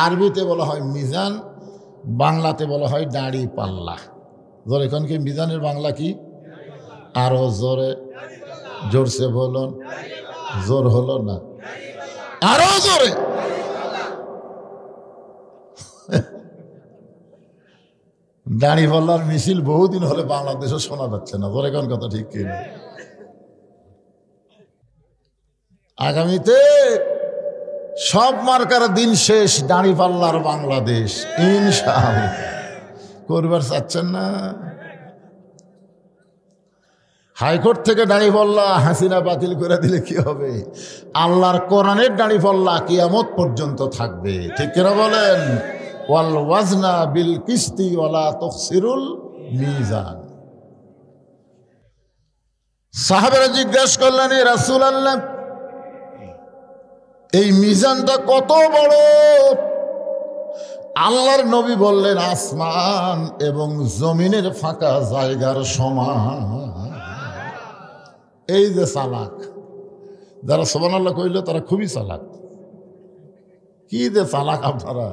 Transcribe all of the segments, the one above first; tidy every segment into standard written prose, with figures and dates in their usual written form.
আরবিতে বলা হয় মিজান, বাংলাতে বলা হয় দাড়ি পাল্লা। জোরে এখন কি মিজানের বাংলা কি? আরো জোরে, জোরসে বলুন। জোর হলো না, আরো জোরে। দাড়ি পাল্লার মিছিল বহুদিন হলে বাংলাদেশে শোনা যাচ্ছে না। জোরে কোন কথা ঠিক কিনা? আগামীতে সব মার্কার দিন শেষ, দাড়ি পাল্লার বাংলাদেশ ইনশাআল্লাহ। করবার চাচ্ছেন না? হাইকোর্ট থেকে দাড়ি পাল্লা হাসিনা বাতিল করে দিলে কি হবে? আল্লাহর কোরআনের দাড়ি পাল্লা কিয়ামত পর্যন্ত থাকবে। ঠিক কিনা বলেন? ওয়াল ওয়াজনা বিল কিস্তি ওয়ালা তুখসিরুল মিজান। সাহাবারা জিজ্ঞাসা করলেন, এ রাসূলুল্লাহ, এই মিজানটা কত বড়? আল্লাহর নবী বললেন, আসমান এবং জমিনের ফাঁকা জায়গার সমান। এই যে চালাক, যারা সুবহানাল্লাহ কইল তারা খুবই চালাক। কি যে চালাক আপনারা!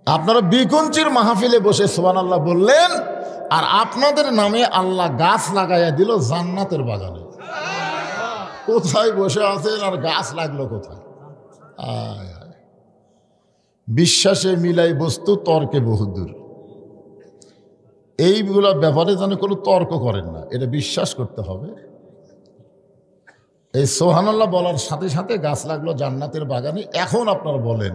আপনারা বিকুঞ্চির মাহফিলে বসে সুবহানাল্লাহ বললেন, আর আপনাদের নামে আল্লাহ গাছ লাগাইয়া দিল জান্নাতের বাগানে। কোথায় বসে আছেন আর গাছ লাগলো কোথায়? বিশ্বাসে মিলাই বস্তু, তর্কে বহুদূর। এইগুলো ব্যাপারে যেন কোনো তর্ক করেন না, এটা বিশ্বাস করতে হবে। এই সুবহানাল্লাহ বলার সাথে সাথে গাছ লাগলো জান্নাতের বাগানে। এখন আপনারা বলেন,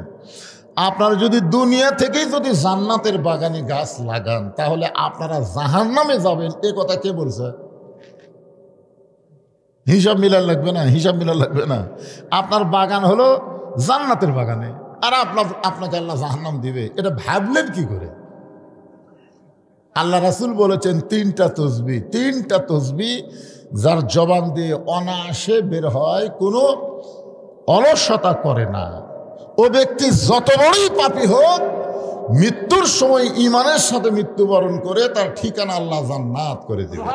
আপনারা যদি দুনিয়া থেকেই যদি জান্নাতের বাগানে গাছ লাগান, তাহলে আপনারা জাহান্নামে যাবেন, এ কথা কে বলছে? হিসাব মিলান লাগবে না, হিসাব মিলান লাগবে না। আপনার বাগান হলো জান্নাতের বাগানে, আর আপনাকে আল্লাহ জাহান্নাম দিবে, এটা ভাবলেন কি করে? আল্লাহ রাসূল বলেছেন, তিনটা তসবিহ যার জবান দিয়ে অনায়াসে বের হয়, কোনো অলসতা করে না, ও ব্যক্তি যত বড়ই পাপী হোক, মৃত্যুর সময় ঈমানের সাথে মৃত্যুবরণ করে তার ঠিকানা আল্লাহ জান্নাত করে দেবে।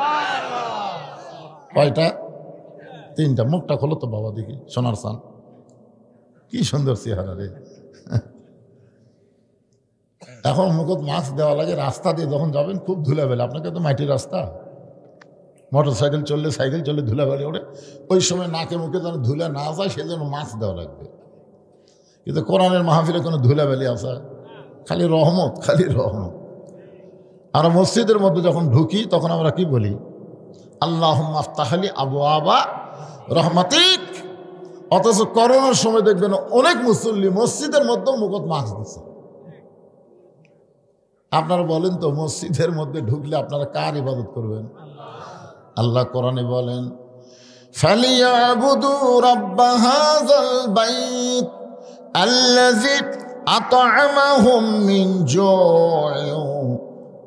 কয়টা? তিনটা। মুখটা খোলো তো বাবা, দেখি সোনার চান, কি সুন্দর চেহারা রে। এখন মুখত মাস্ক দেওয়া লাগে, রাস্তা দিয়ে যখন যাবেন খুব ধুলাবেলা। আপনাকে তো মাটির রাস্তা, মোটর সাইকেল চললে ধুলাবালি ওঠে, ওই সময় নাকে মুখে যেন ধুলা না যায় সেজন্য মাস্ক দেওয়া লাগবে। কিন্তু কোরআনের মাহফিলে কোনো ধুলাবালি আসা, খালি রহমত, খালি রহমত। আমরা মসজিদের মধ্যে যখন ঢুকি তখন আমরা কি বলি? আল্লাহুম্মা আফতাহলি আবওয়াবা রহমাতিক। অথচ করোনার সময় দেখবেন অনেক মুসল্লি মসজিদের মধ্যে মুখত মাস্ক দিচ্ছে। আপনারা বলেন তো, মসজিদের মধ্যে ঢুকলে আপনারা কার ইবাদত করবেন? আল্লাহ কোরআনে বলেন, ফালিয়াবুদু রাব্ব হাযাল বাইত আল্লাযী আত'আমাহুম মিন জু'ইন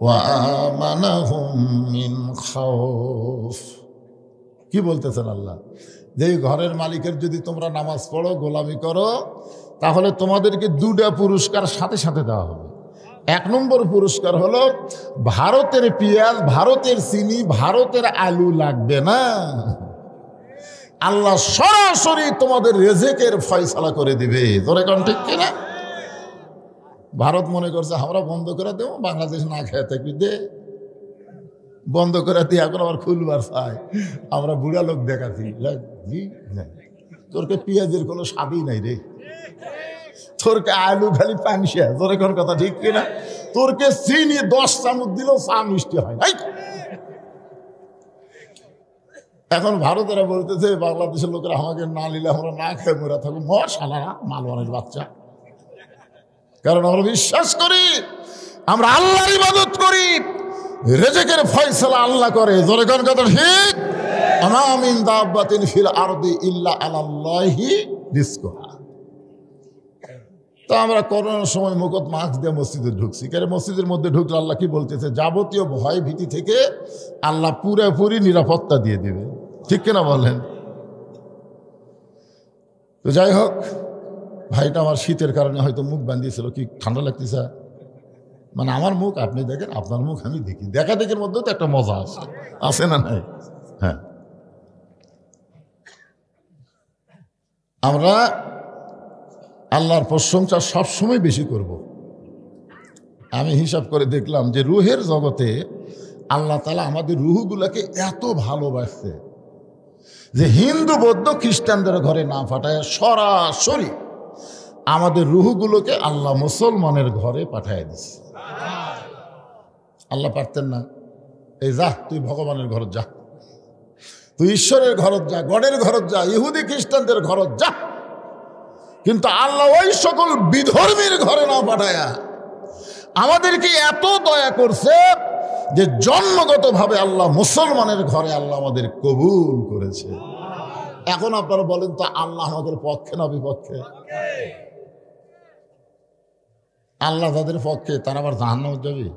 ওয়া আমানাহুম মিন খাউফ। কি বলতেছেন আল্লাহ? যে ঘরের মালিকের যদি তোমরা নামাজ পড়ো, গোলামি করো, তাহলে তোমাদেরকে দুটা পুরস্কার সাথে সাথে দেওয়া হবে। এক নম্বর পুরস্কার হলো ভারতের পেঁয়াজ, ভারতের চিনি, ভারতের আলু লাগবে না। আল্লাহ সরাসরি তোমাদের রিজিকের ফয়সালা করে দিবে। তোরে কোন ঠিক কিনা? ভারত মনে করছে আমরা বন্ধ করে দেবো, বাংলাদেশ না খেয়ে থাকবি, দে বন্ধ করে দিয়ে এখন আবার খুলবার চাই। আমরা বুড়া লোক দেখাচ্ছি, তোরকে পেঁয়াজের কোনো স্বাদই নাই রে, তোরকে আলু খালি পানসিয়া। তোর কোন কথা ঠিক কিনা? তোরকে চিনি 10 চামচ দিলেও চা মিষ্টি হয় নাই। এখন ভারতেরা বলতেছে বাংলাদেশের লোকেরা আমাকে না নিলে আমরা না খেয়ে মরা থাকবো। মশালারা মালওয়ানের বাচ্চা। কারণ আমরা বিশ্বাস করি, আমরা আল্লাহর ইবাদত করি, রিজিকের ফয়সালা আল্লাহ করে। জোরে কোন কথা ঠিক? আমা মিন দাব্বাতিন ফিল আরদি ইল্লা আলাল্লাহি রিজকুহা। তো আমরা করোনার সময় মুখত মাস্ক দিয়ে মসজিদে ঢুকছি। কারণ মসজিদের মধ্যে ঢুকলে আল্লাহ কি বলতেছে? যাবতীয় ভয় ভীতি থেকে আল্লাহ পুরোপুরি নিরাপত্তা দিয়ে দিবে। ঠিক কিনা বলেন? তো যাই হোক, ভাইটা আমার শীতের কারণে হয়তো মুখ বাঁধিয়েছিল, কি ঠান্ডা লাগতেছে। মানে আমার মুখ আপনি দেখেন, আপনার মুখ আমি দেখি, দেখা দেখের মধ্যেও তো একটা মজা আছে, আছে না নাই? হ্যাঁ, আমরা আল্লাহর প্রশংসা সবসময় বেশি করব। আমি হিসাব করে দেখলাম যে রুহের জগতে আল্লাহ তাআলা আমাদের রুহগুলোকে এত ভালোবাসছে যে হিন্দু বৌদ্ধ খ্রিস্টানদের ঘরে না পাঠায় সরাসরি আমাদের রুহগুলোকে আল্লাহ মুসলমানের ঘরে পাঠায় দিচ্ছে। আল্লাহ পারতেন না, এই যা তুই ভগবানের ঘরত যা, তুই ঈশ্বরের ঘরত যা, গডের ঘরত যা, ইহুদি খ্রিস্টানদের ঘরত যা, কিন্তু আল্লাহ ওই সকল বিধর্মীর ঘরে না পাঠায়া আমাদেরকে এত দয়া করছে যে জন্মগতভাবে আল্লাহ মুসলমানের ঘরে আল্লাহ আমাদের কবুল করেছে। এখন আপনারা বলেন তো আল্লাহ আমাদের পক্ষে না বিপক্ষে? আল্লাহ যাদের পক্ষে তারা আবার জাহান্নামে যাবে?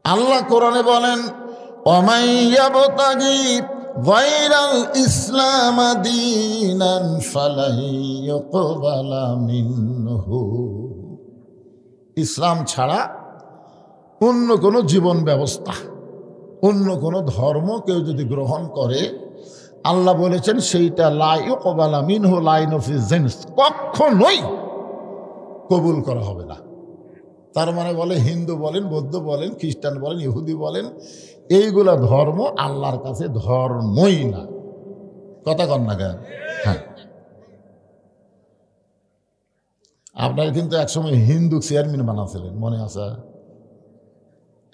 আল্লাহ কোরআনে বলেন, ওয়ামান ইয়াবতাগি গায়রাল ইসলাম দীনান ফালান ইউকবালা মিনহু। ইসলাম ছাড়া অন্য কোনো জীবন ব্যবস্থা, অন্য কোনো ধর্ম কেউ যদি গ্রহণ করে, আল্লাহ বলেছেন সেইটা লা ইউকবালা মিনহু লাইন অফ জিন্স, কখনোই কবুল করা হবে না। তার মানে বলে হিন্দু বলেন, বৌদ্ধ বলেন, খ্রিস্টান বলেন, ইহুদি বলেন, এইগুলা ধর্ম আল্লাহর কাছে ধর্মই না। কথা কন না কেন? হ্যাঁ, আপনার কিন্তু একসময় হিন্দু চেয়ারম্যান বানাচ্ছিলেন, মনে আছে?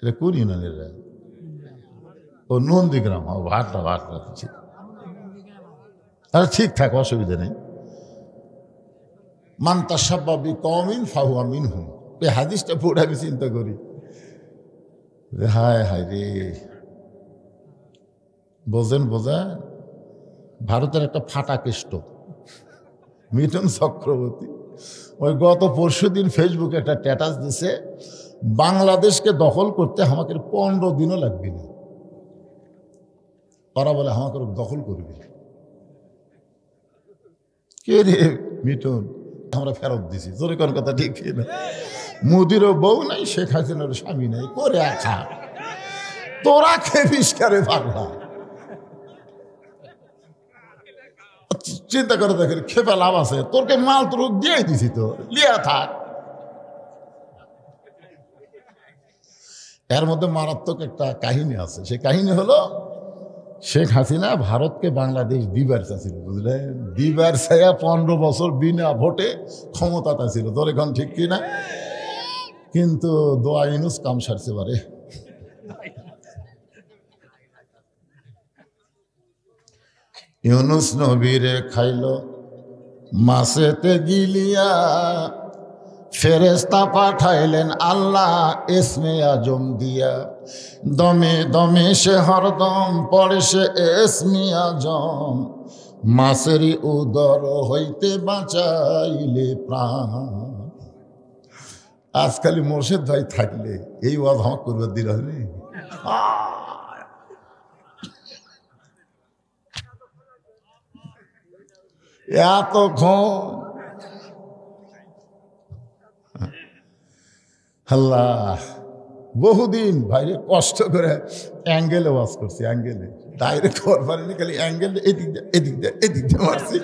এটা কোন ইউনিয়নের? ও নন্দীগ্রাম। ভাটটা আরে ঠিক থাকে, অসুবিধা নেই। মান তাশাব্বাহা বিকওমিন ফাহুয়া মিনহুম। এই হাদিসটা পড়ে আমি চিন্তা করি, হায় হায় রে, বোঝেন ভারতের একটা ফাটা কেষ্ট মিঠুন চক্রবর্তী ওই গত পরশুদিন ফেসবুকে একটা স্ট্যাটাস দিছে, বাংলাদেশকে দখল করতে আমাকে 15 দিনও লাগবে না। ওরা বলে আমাকে দখল করবে। কে রে মিঠুন? আমরা ফেরত দিছি। জোরে কোন কথা ঠিক না? মোদিরও বউ নাই, শেখ হাসিনার স্বামী নাই, করে খা। তোরা খেপিস কারে পাগলা? চিন্তা করে দেখেন, খেপে লাভ আছে? তোরকে মাল তোর দিয়ে দিছি, তো লিয়া থাক। এর মধ্যে মারাত্মক একটা কাহিনী আছে। সে কাহিনী হলো, শেখ হাসিনা ভারতকে বাংলাদেশ দিবার চাইছিল, বুঝলেন? দিবার চাইয়া 15 বছর বিনা ভোটে ক্ষমতাটা ছিল। তোর এখন ঠিক কিনা? কিন্তু দোয়া ইউনুস কাম সারছে পারে। ইউনুস নবীরে খাইল মাছেতে গিলিয়া, ফেরেশতা পাঠাইলেন আল্লাহ ইসমে আজম দিয়া। দমে দমে সে হরদম পড়ে সে ইসমে আজম, মাছেরই উদর হইতে বাঁচাইলে প্রাণ। আজকালি মোর্শেদ ভাই থাকলে এই ওয়াজ আমাকে করবে দিল রে। এতক্ষণ আল্লাহ বহুদিন ভাইরে কষ্ট করে অ্যাঙ্গেলে ওয়াজ করছি, অ্যাঙ্গেলে ডাইরেক্ট কর পারিনি, খালি অ্যাঙ্গেল এদিক দিয়ে মারছি,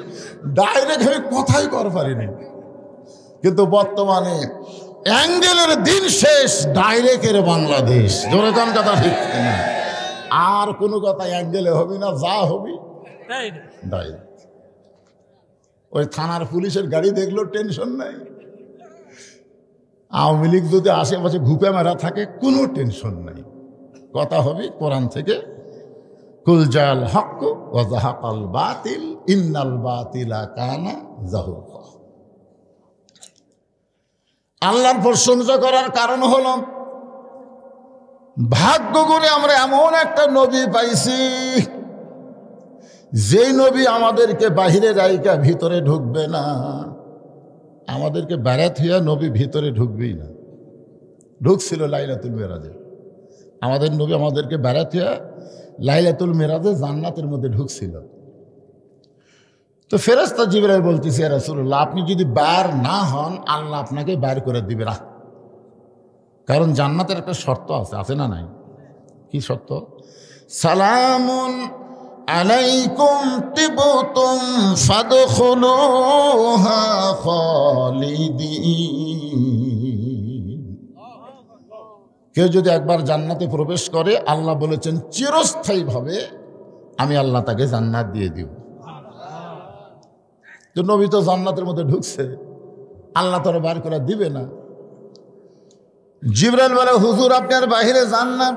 ডাইরেক্ট আমি কথাই কর পারিনি। কিন্তু বর্তমানে অ্যাঙ্গেলের দিন শেষ, ডাইরেক্টের বাংলাদেশ। জোরে কান কথা ঠিক না? আর কোনো কথা অ্যাঙ্গেলে হবি না, যা হবি ডাইরেক্ট। ওই থানার পুলিশের গাড়ি দেখলো টেনশন নাই, আওয়ামী লীগ যদি আশেপাশে ঘুপে মারা থাকে কোনো টেনশন নাই। কথা হবে কোরআন থেকে, কুল জাল হক ওয়া যাহাকাল বাতিল ইন্নাল বাতিলা কানা যাহুকা। আল্লাহর প্রশংসা করার কারণ হলো, ভাগ্য করে আমরা এমন একটা নবী পাইছি, যেই নবী আমাদেরকে বাহিরে রাইকা ভিতরে ঢুকবে না। আমাদেরকে বেড়াত হইয়া নবী ভিতরে ঢুকবেই না। ঢুকছিল লাইলাতুল মেরাজে, আমাদের নবী আমাদেরকে বেড়াত হইয়া লাইলাতুল মেরাজে জান্নাতের মধ্যে ঢুকছিল। তো ফেরেশতা জিবরাইল বলতেছে, ইয়া রাসূলুল্লাহ, আপনি যদি বের না হন আল্লাহ আপনাকে বের করে দিবে না। কারণ জান্নাতের একটা শর্ত আছে, আছে না নাই? কি শর্ত? সালামুন আলাইকুম তিবতুম ফাদখুলুহা খালিদিন। কেউ যদি একবার জান্নাতে প্রবেশ করে, আল্লাহ বলেছেন চিরস্থায়ীভাবে আমি আল্লাহ তাকে জান্নাত দিয়ে দিব। তো নবী তো জান্নাতের মধ্যে ঢুকছে, আল্লাহ তোরা বার করে দিবে না। জিবরাইল বলে, হুজুর আপনার বাহিরে যান না,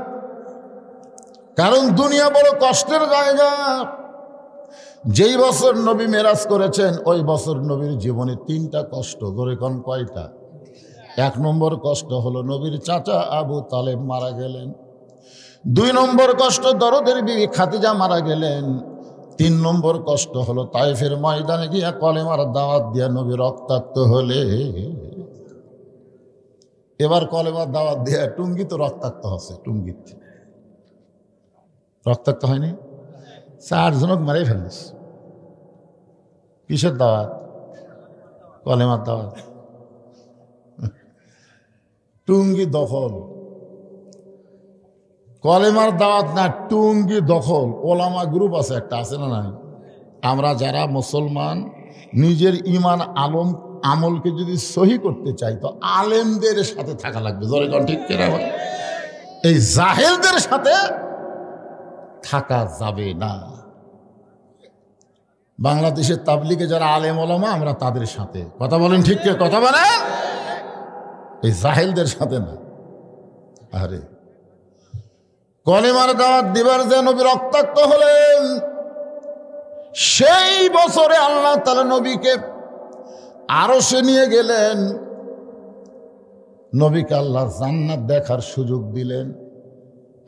কারণ দুনিয়া বড় কষ্টের জায়গা। যেই বছর নবী মেরাজ করেছেন ওই বছর নবীর জীবনে 3টা কষ্ট। ধরে কোন কয়টা? 1 নম্বর কষ্ট হলো নবীর চাচা আবু তালেব মারা গেলেন। 2 নম্বর কষ্ট দরদের বিবি খাদিজা মারা গেলেন। 3 নম্বর কষ্ট হলো তায়েফের ময়দানে গিয়া কলেমার দাওয়াত দিয়া নবী রক্তাক্ত হলে। এবার কলেমার দাওয়াত দিয়া টুঙ্গি তো রক্তাক্ত হচ্ছে, টুঙ্গিতে রক্তাক্ত হয়নি? 4 জনক মারাই ফেলিস। কিসের দাওয়াত? কলেমার দাওয়াত। টুঙ্গি দখল, কলেমার দাওয়াত না, টুঙ্গি দখল। ওলামা গ্রুপ আছে একটা, আছে না নাই? আমরা যারা মুসলমান নিজের ইমান আমলকে যদি সহি করতে চাই তো আলেমদের সাথে থাকা লাগবে। ধরে কোন ঠিক কিনা? এই জাহেলদের সাথে থাকা যাবে না। বাংলাদেশের তাবলিগে যারা আলেম ওলামা আমরা তাদের সাথে কথা বলেন, ঠিক কথা বলেন, এই জাহেলদের সাথে না। আরে কলেমার দাওয়াত দিবার যে নবী রক্তাক্ত হলেন, সেই বছরে আল্লাহ তাআলা নবীকে আরশে নিয়ে গেলেন। নবীকে আল্লাহ জান্নাত দেখার সুযোগ দিলেন।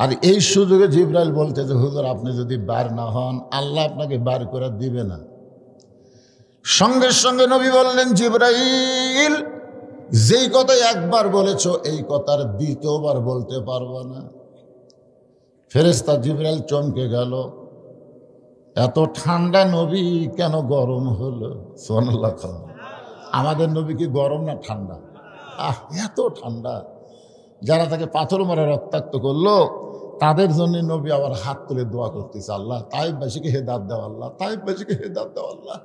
আর এই সুযোগে জিবরাইল বলতে যে হুজুর আপনি যদি বার না হন আল্লাহ আপনাকে বার করে দিবে না। সঙ্গে সঙ্গে নবী বললেন, জিবরাইল যেই কথা একবার বলেছ এই কথার দ্বিতীয়বার বলতে পারবো না। ফেরেশতা জিবরাইল চমকে গেল, এত ঠান্ডা নবী কেন গরম হলো? সুবহানাল্লাহ। আমাদের নবী কি গরম না ঠান্ডা? এত ঠান্ডা। যারা তাকে পাথর মারা রক্তাক্ত করলো তাদের জন্য নবী আবার হাত তুলে দোয়া করতেছে, আল্লাহ তায়েফবাসীকে হেদায়েত দাও, আল্লাহ তায়েফবাসীকে হেদায়েত দাও। আল্লাহ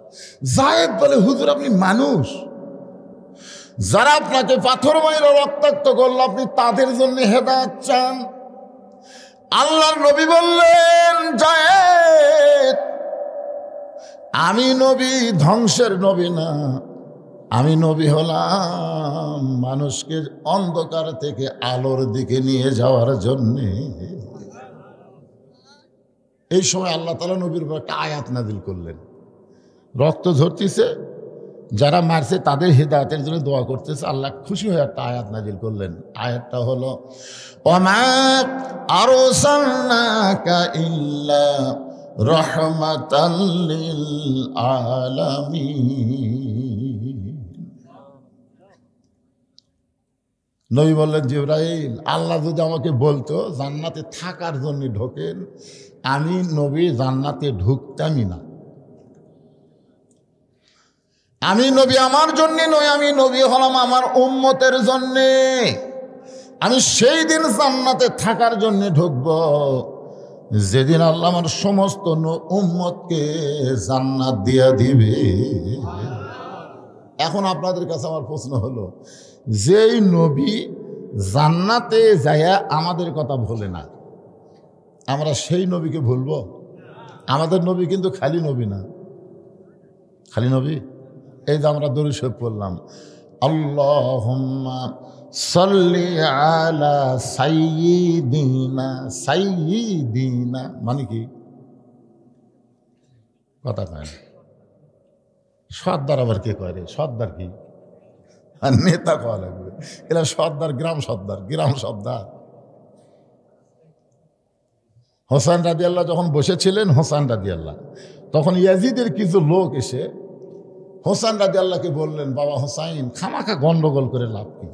যায়েদ বলে, হুজুর আপনি মানুষ, যারা আপনাকে পাথর মারা রক্তাক্ত করলো আপনি তাদের জন্য হেদায়েত চান। আল্লাহর নবী বললেন, যায়েদ আমি নবী ধ্বংসের নবী না, আমি নবী হলাম মানুষকে অন্ধকার থেকে আলোর দিকে নিয়ে যাওয়ার জন্যে। এই সময় আল্লাহ তাআলা নবীর উপর একটা আয়াত নাযিল করলেন। রক্ত ঝরতেছে, যারা মারছে তাদের হেদায়েতের জন্য দোয়া করতেছে। আল্লাহ খুশি হয়ে একটা আয়াত নাযিল করলেন। আয়াতটা হলো, ওমা আরসালনাকা ইল্লা রাহমাতাল লিল আলামিন। নবী বললেন, জিবরাইল আল্লাহ যদি আমাকে বলতো জান্নাতে থাকার জন্য ঢোকেন, আমি নবী জান্নাতে ঢুকতামই না। আমি নবী আমার জন্য নয়, আমি নবী হলাম আমার উম্মতের জন্যে। আমি সেই দিন জান্নাতে থাকার জন্য ঢুকব যেদিন আল্লাহ আমার সমস্ত উম্মতকে জান্নাত দিয়া দিবে। এখন আপনাদের কাছে আমার প্রশ্ন হলো, যেই নবী জান্নাতে যায়া আমাদের কথা ভোলে না, আমরা সেই নবীকে ভুলবো? আমাদের নবী কিন্তু খালি নবী না। খালি নবী? এই যে আমরা দরুদ শরীফ পড়লাম, আল্লাহুম্মা সাল্লি আলা সাইয়্যিদিনা। সাইয়্যিদিনা মানে কি? কথা কয় না। সর্দার আবার কে কয় রে? সর্দার কি? আর নেতা কওয়া লাগবে। এরা সর্দার, গ্রাম সর্দার, গ্রাম সর্দার। হোসেন রাদিয়াল্লাহ যখন বসেছিলেন, হোসেন রাদিয়াল্লাহ, তখন ইয়াজিদের কিছু লোক এসে হোসেন রাদিয়াল্লাহকে বললেন, বাবা হোসাইন খামাখা গন্ডগোল করে লাভ কি?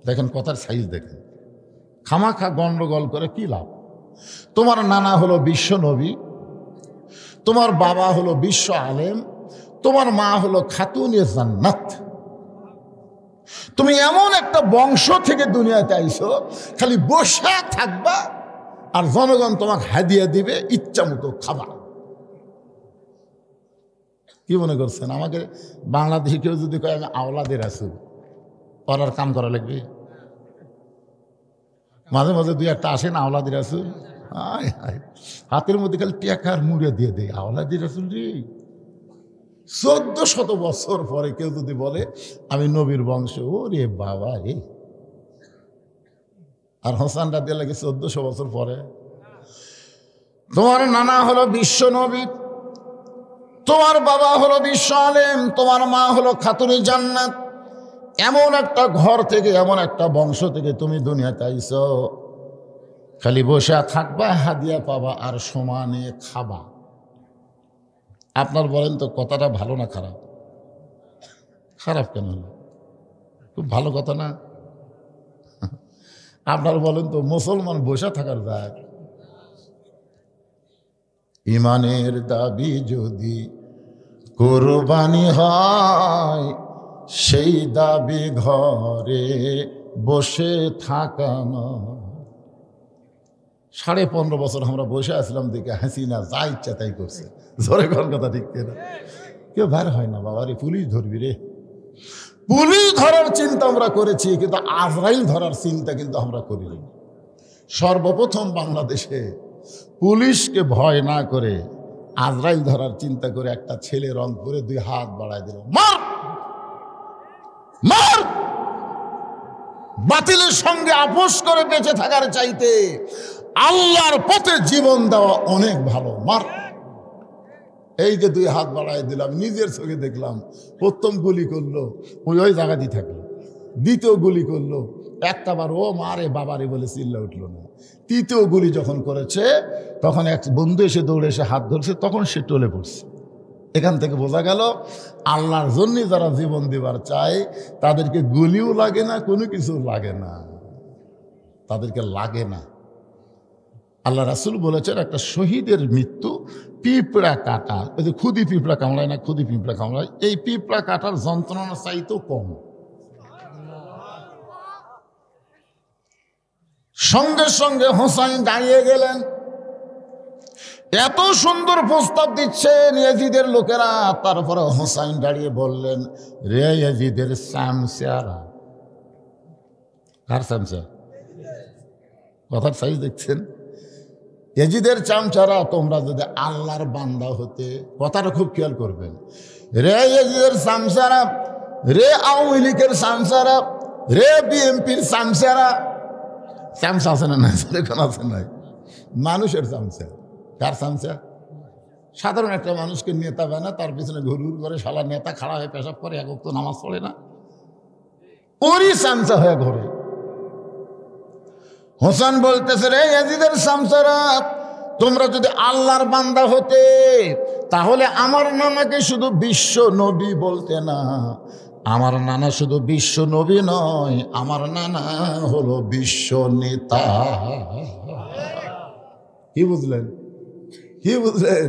দেখেন কথার সাইজ দেখেন, খামাখা গন্ডগোল করে কি লাভ? তোমার নানা হলো বিশ্ব নবী, তোমার বাবা হলো বিশ্ব আলেম, তোমার মা হলো খাতুনে জান্নাত। তুমি এমন একটা বংশ থেকে দুনিয়াতে আইছো, খালি বসে থাকবা আর জনগণ তোমাকে হাদিয়া দিবে, ইচ্ছা মতো খাবা। কি মনে করছেন আমাকে বাংলাদেশে কেউ যদি কয় আমি আওলাদের রাসূল, করার কাম করা লাগবে? মাঝে মাঝে দুই একটা আসে না আওলাদের রাসূল, হাতের মধ্যে খালি টেকার মুড়ে দিয়ে দেয় আওলাদের রাসূল রে। 1400 বছর পরে কেউ যদি বলে আমি নবীর বংশ, ও রে বাবা রে। আর হোসেন রাদিয়াল্লাহু আনহু 1400 বছর পরে। তোমার নানা হলো বিশ্ব নবী, তোমার বাবা হলো বিশ্ব আলেম, তোমার মা হলো খাতুনে জান্নাত। এমন একটা ঘর থেকে, এমন একটা বংশ থেকে তুমি দুনিয়াতে আইছো, খালি বসে থাকবা, হাদিয়া পাবা আর সমানে খাবা। আপনার বলেন তো কথাটা ভালো না খারাপ? খারাপ কেন হলো? খুব ভালো কথা না? আপনার বলেন তো মুসলমান বসে থাকার দায়? ইমানের দাবি যদি কুরবানি হয়, সেই দাবি ঘরে বসে থাকা নয়। 15.5 বছর আমরা বসে আসলাম দেখে হাসিনা যা ইচ্ছা তাই করছে। জোরে কোন কথা ঠিক না? কেউ ভার হয় না বাবা রে, পুলিশ ধরবি রে। পুলিশ ধরার চিন্তা আমরা করেছি, কিন্তু আজরাইল ধরার চিন্তা কিন্তু আমরা করিনি। সর্বপ্রথম বাংলাদেশে পুলিশকে ভয় না করে আজরাইল ধরার চিন্তা করে একটা ছেলে রংপুরে 2 হাত বাড়ায় দিল, মার মার। বাতিলের সঙ্গে আপোষ করে বেঁচে থাকার চাইতে আল্লাহর পথে জীবন দেওয়া অনেক ভালো, মার। এই যে 2 হাত বাড়ায় দিলাম, নিজের চোখে দেখলাম। প্রথম গুলি করলো ওই জায়গাতেই থাকলো, দ্বিতীয় গুলি করলো একটা বার ও মারে বাবারে বলে চিল্লা উঠলো না। তৃতীয় গুলি যখন করেছে তখন এক বন্ধু এসে দৌড়ে এসে হাত ধরছে, তখন সে টলে পড়ছে। এখান থেকে বোঝা গেল আল্লাহর জন্য যারা জীবন দিবার চায় তাদেরকে গুলিও লাগে না, কোনো কিছু লাগে না, তাদেরকে লাগে না। আল্লাহ রাসূল বলেছেন একটা শহীদের মৃত্যু পিঁপড়া কাটা, ওই যে খুদি পিঁপড়া কামড়ায় না, খুদি পিঁপড়া কামড়ায়, এই পিঁপড়া কাটার যন্ত্রণা চাইতেও কম। সঙ্গে সঙ্গে হোসাইন দাঁড়িয়ে গেলেন। এত সুন্দর প্রস্তাব দিচ্ছেন ইয়াজিদের লোকেরা, তারপরে হোসাইন দাঁড়িয়ে বললেন, রে ইয়াজিদের সামসারা। কার সামসা? কথার সাইজ দেখছেন? ইয়াজিদের চামচারা, তোমরা যদি আল্লাহর বান্দা হতে, কথাটা খুব খেয়াল করবেন, রে ইয়াজিদের সামসারা, রে আওয়ামী লীগের সামসারা, রে বিএনপির সামসারা। চামচা আছে না? নাই, এখন আছে নাই? মানুষের চামচা। কার চামচা? সাধারণ একটা মানুষকে নেতা বানা, তার পিছনে ঘুরঘুর করে, শালা নেতা খাড়া হয়ে পেশাব করে, এক ওয়াক্ত নামাজ পড়ে না, ওরই চামচা হয়ে ঘরে। হোসেন বলতেছে, রে ইয়াজিদের চামচারা, তোমরা যদি আল্লাহর বান্দা হতে তাহলে আমার নানাকে শুধু বিশ্ব নবী বলতে না। আমার নানা শুধু বিশ্ব নবী নয়, আমার নানা হলো বিশ্ব নেতা। কি বুঝলেন? কি বুঝলেন?